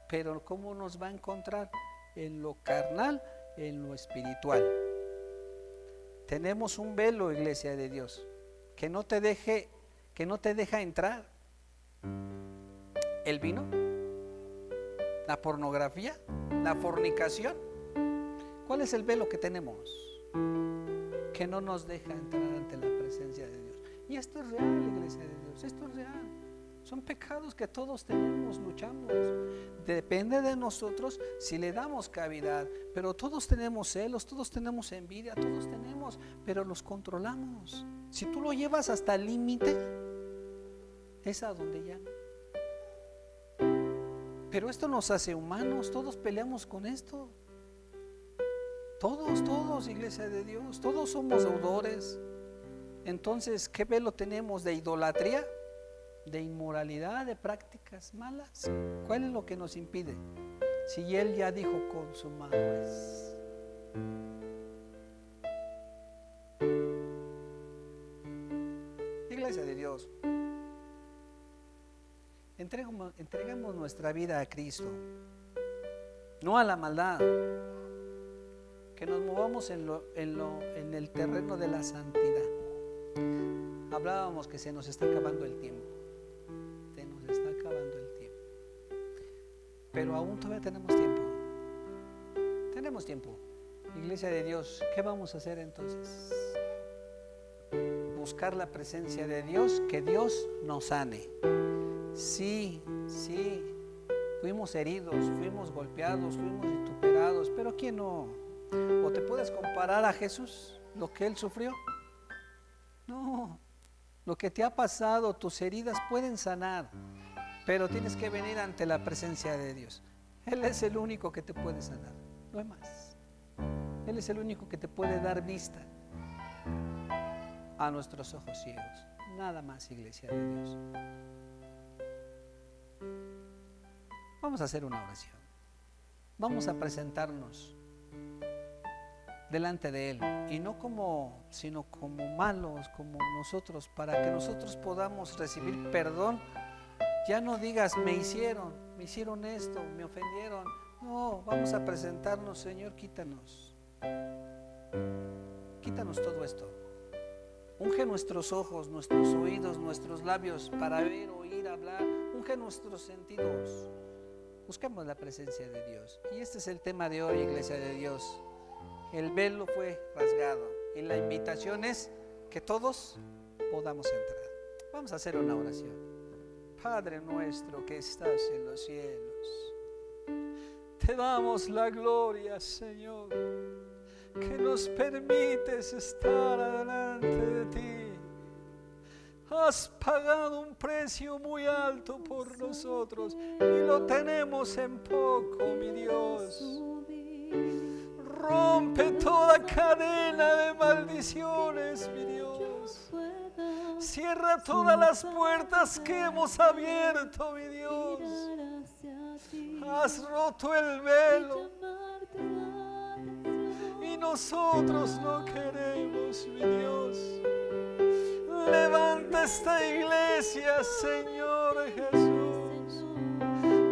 Pero ¿cómo nos va a encontrar? En lo carnal, en lo espiritual. Tenemos un velo, Iglesia de Dios, que no te deja entrar. El vino, la pornografía, la fornicación. ¿Cuál es el velo que tenemos? Que no nos deja entrar ante la presencia de Dios. Y esto es real, Iglesia de Dios, esto es real. Son pecados que todos tenemos, luchamos. Depende de nosotros si le damos cavidad. Pero todos tenemos celos, todos tenemos envidia, todos tenemos, pero los controlamos. Si tú lo llevas hasta el límite, es a donde ya no. Pero esto nos hace humanos, todos peleamos con esto. Todos, Iglesia de Dios, todos somos deudores. Entonces, ¿qué velo tenemos? ¿De idolatría? ¿De inmoralidad? ¿De prácticas malas? ¿Cuál es lo que nos impide? Si Él ya dijo consumado es. Iglesia de Dios, entregamos nuestra vida a Cristo, no a la maldad. Que nos movamos en el terreno de la santidad. Hablábamos que se nos está acabando el tiempo. Se nos está acabando el tiempo. Pero aún todavía tenemos tiempo. Tenemos tiempo. Iglesia de Dios, ¿qué vamos a hacer entonces? Buscar la presencia de Dios, que Dios nos sane. Sí, fuimos heridos, fuimos golpeados, fuimos vituperados, pero ¿quién no? ¿O te puedes comparar a Jesús, lo que Él sufrió? No, lo que te ha pasado, tus heridas pueden sanar, pero tienes que venir ante la presencia de Dios. Él es el único que te puede sanar, no hay más. Él es el único que te puede dar vista a nuestros ojos ciegos. Nada más, Iglesia de Dios. Vamos a hacer una oración. Vamos a presentarnos delante de Él, y no sino como malos, como nosotros, para que nosotros podamos recibir perdón. Ya no digas me hicieron esto, me ofendieron. No, vamos a presentarnos. Señor, quítanos todo esto. Unge nuestros ojos, nuestros oídos, nuestros labios para ver, oír, hablar. Unge toque nuestros sentidos. Buscamos la presencia de Dios. Y este es el tema de hoy, iglesia de Dios. El velo fue rasgado y la invitación es que todos podamos entrar. Vamos a hacer una oración. Padre nuestro que estás en los cielos, te damos la gloria, Señor, que nos permites estar delante de ti. Has pagado un precio muy alto por nosotros y lo tenemos en poco, mi Dios. Rompe toda cadena de maldiciones, mi Dios. Cierra todas las puertas que hemos abierto, mi Dios. Has roto el velo y nosotros no queremos, mi Dios. Levanta esta iglesia, Señor Jesús.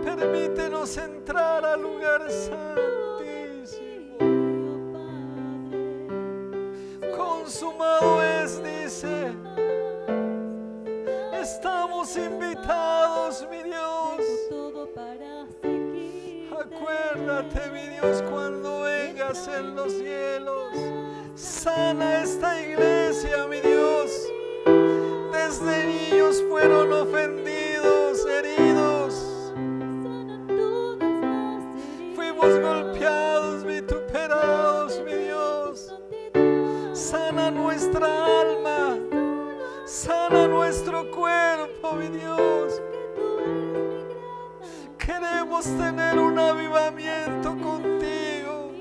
Permítenos entrar al lugar santísimo. Consumado es, dice. Estamos invitados, mi Dios. Acuérdate, mi Dios, cuando vengas en los cielos. Sana esta iglesia, mi Dios. Desde niños fueron ofendidos, heridos. Fuimos golpeados, vituperados, mi Dios. Sana nuestra alma. Sana nuestro cuerpo, mi Dios. Queremos tener un avivamiento contigo.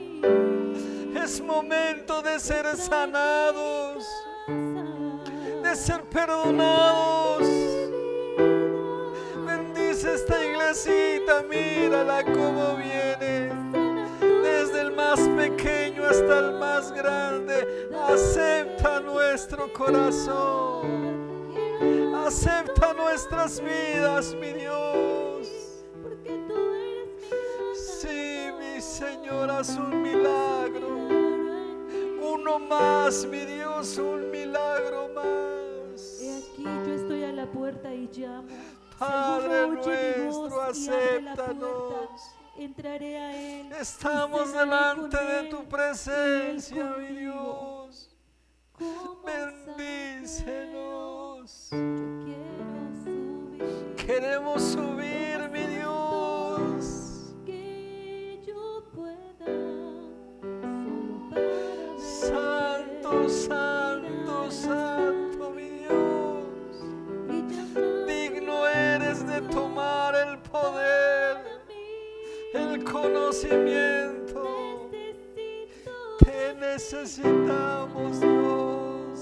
Es momento de ser sanados, de ser perdonados. Bendice esta iglesita, mírala cómo viene. Desde el más pequeño hasta el más grande. Acepta nuestro corazón. Acepta nuestras vidas, mi Dios. Sí, mi Señor, haz un milagro. Uno más, mi Dios, un milagro más. He aquí, yo estoy a la puerta y llamo. Padre Si alguno oye mi nuestro, voz y abre la puerta, acéptanos. entraré a él. Estamos y cenaré delante con de él, tu y él presencia, mi conmigo. Dios. Como Bendícenos. saqueo, yo quiero subir. Queremos subir, mi Dios. Que yo pueda solo para ver. Santo, santo, santo, mi Dios. Y llamar Digno eres de tomar el poder, a mí. el conocimiento. Te necesitamos, Dios.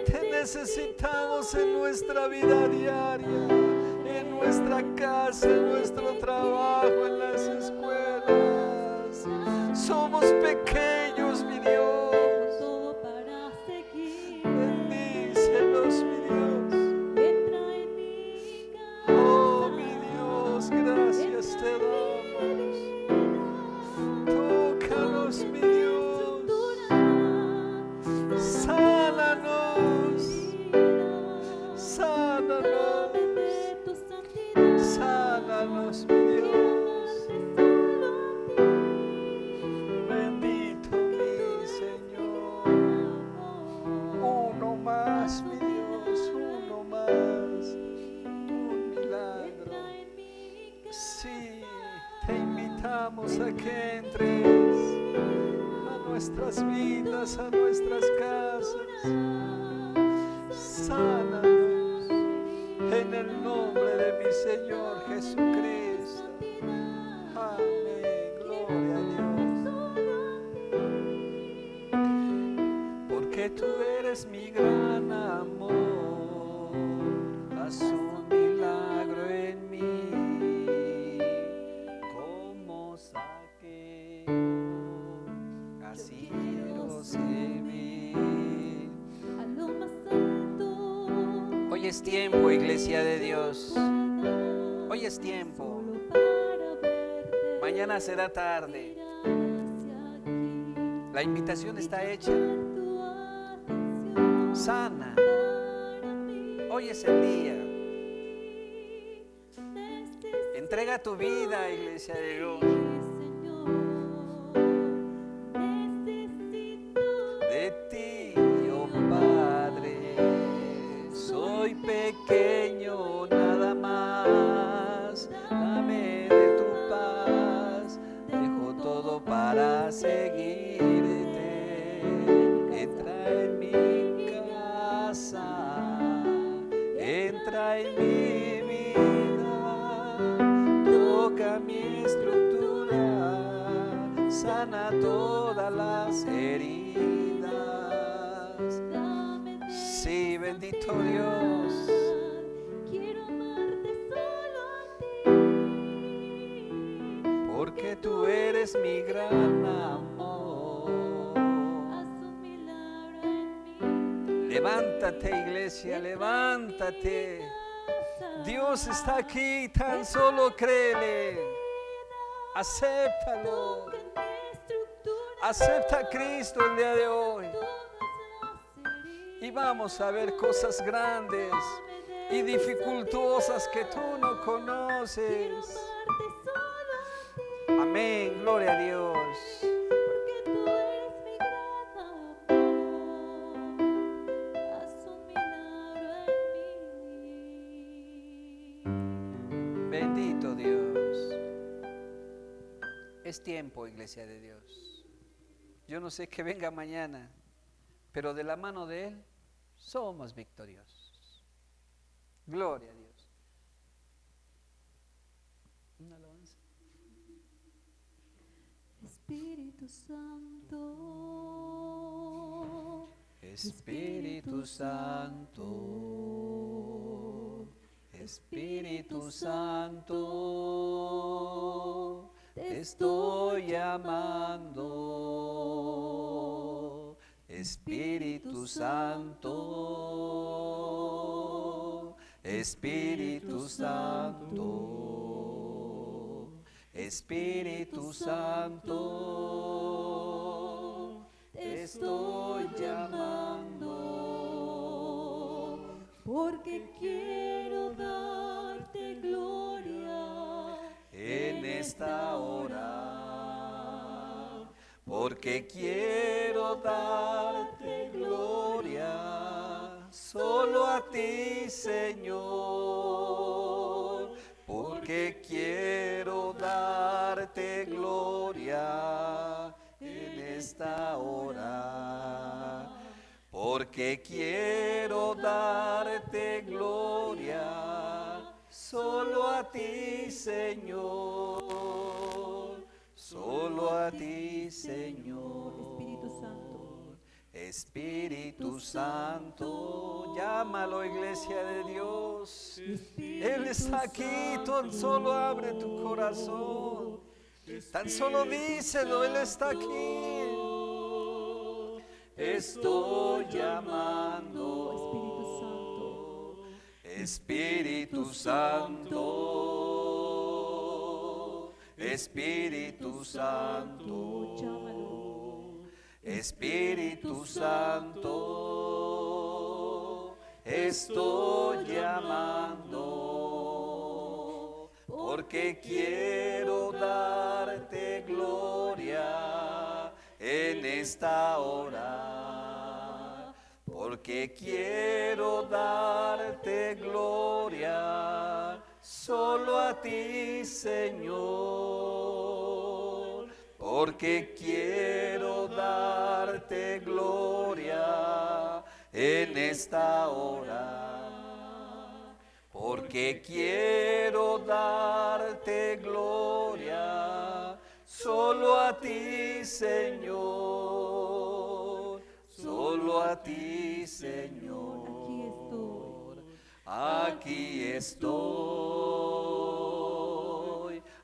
Te necesitamos en nuestra vida diaria, en nuestra casa, en nuestro trabajo, en las escuelas. Somos pequeños, mi Dios. Todo para seguir. Bendícenos, mi Dios. Entra en mi casa. Oh, mi Dios, gracias te damos. Tócanos, mi Dios. Sánanos. Sánanos. Sánanos, mi Dios. Bendito mi Señor. Uno más, mi Dios, uno más. Un milagro. Sí, te invitamos a que entres a nuestras vidas, a nuestras casas. Sánanos en el nombre de mi Señor Jesucristo. Amén, gloria a Dios. Porque tú eres mi gran amor, haz un milagro en mí, como saqueo, así quiero servir. A lo más alto. Hoy es tiempo, iglesia de Dios. Hoy es tiempo. Solo para verte. Mañana será tarde. Hacia aquí. La invitación está hecha. Tu atención Sana. para mí. Hoy es el día. Entrega tu vida, iglesia de Dios. Señor, necesito De ti, oh Padre, soy pequeño nada más. Dame de tu paz, dejo todo para seguirte. Entra en mi casa, entra en mi vida, toca mi estructura, sana todas las heridas. dame de Sí, bendito Dios. quiero amarte solo a ti. Porque tú eres mi gran amor. Haz un milagro en mí. Levántate, iglesia, levántate. Casa, Dios está aquí, tan solo créele. Acéptalo. toca en mi estructura, Acepta a Cristo el día de hoy. todas las heridas. Y vamos a ver cosas grandes y dificultosas que tú no Quiero conoces. amarte solo a ti. Amén, gloria a Dios. Porque tú eres mi gran amor. Haz un milagro en mí. Bendito Dios. Es tiempo, iglesia de Dios. Yo no sé qué venga mañana, pero de la mano de Él somos victoriosos. Gloria a Dios. Una alabanza. Espíritu Santo. Espíritu Santo, Espíritu Santo, te estoy llamando. Espíritu Santo, Espíritu Santo, Espíritu Santo, te estoy llamando. Porque quiero darte gloria En esta hora, porque quiero darte gloria, solo a ti, Señor, porque quiero darte gloria en esta hora, porque quiero darte gloria, solo a ti, Señor, solo a ti, Señor. Espíritu Santo. Espíritu Santo, llámalo, iglesia de Dios. Él está aquí, tan solo abre tu corazón. Tan solo díselo, Él está aquí. Estoy llamando. Espíritu Santo, Espíritu Santo, Llámalo. Espíritu Santo, estoy llamando, porque quiero darte gloria en esta hora, porque quiero darte gloria solo a ti, Señor, porque quiero darte gloria en esta hora, porque quiero darte gloria solo a ti, Señor, solo a ti, Señor. Aquí estoy.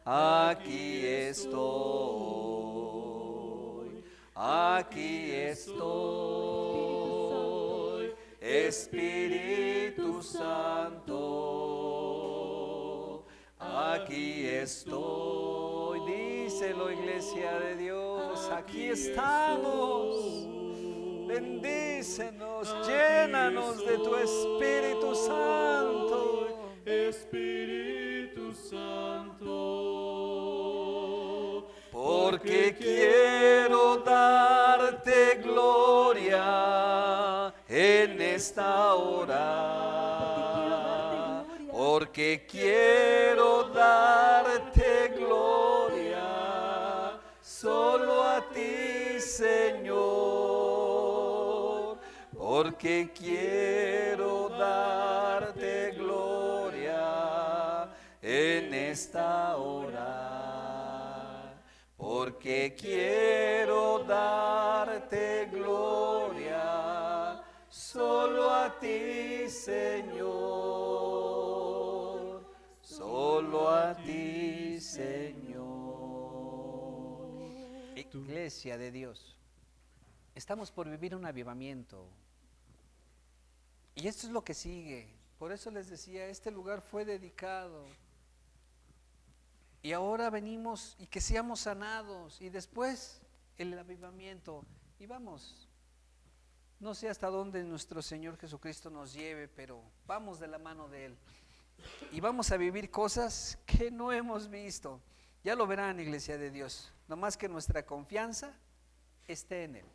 Aquí estoy, aquí estoy, Espíritu Santo, aquí estoy. Díselo, iglesia de Dios, aquí estamos. Bendícenos, llénanos de tu Espíritu Santo. Espíritu Santo, porque quiero darte gloria en esta hora, porque quiero darte gloria solo a ti, Señor, porque quiero darte gloria en esta hora, porque quiero darte gloria solo a ti, Señor, solo a ti, Señor. Iglesia de Dios, estamos por vivir un avivamiento y esto es lo que sigue. Por eso les decía, este lugar fue dedicado y ahora venimos y que seamos sanados y después el avivamiento y vamos. No sé hasta dónde nuestro Señor Jesucristo nos lleve, pero vamos de la mano de Él y vamos a vivir cosas que no hemos visto. Ya lo verán, iglesia de Dios, nomás que nuestra confianza esté en Él.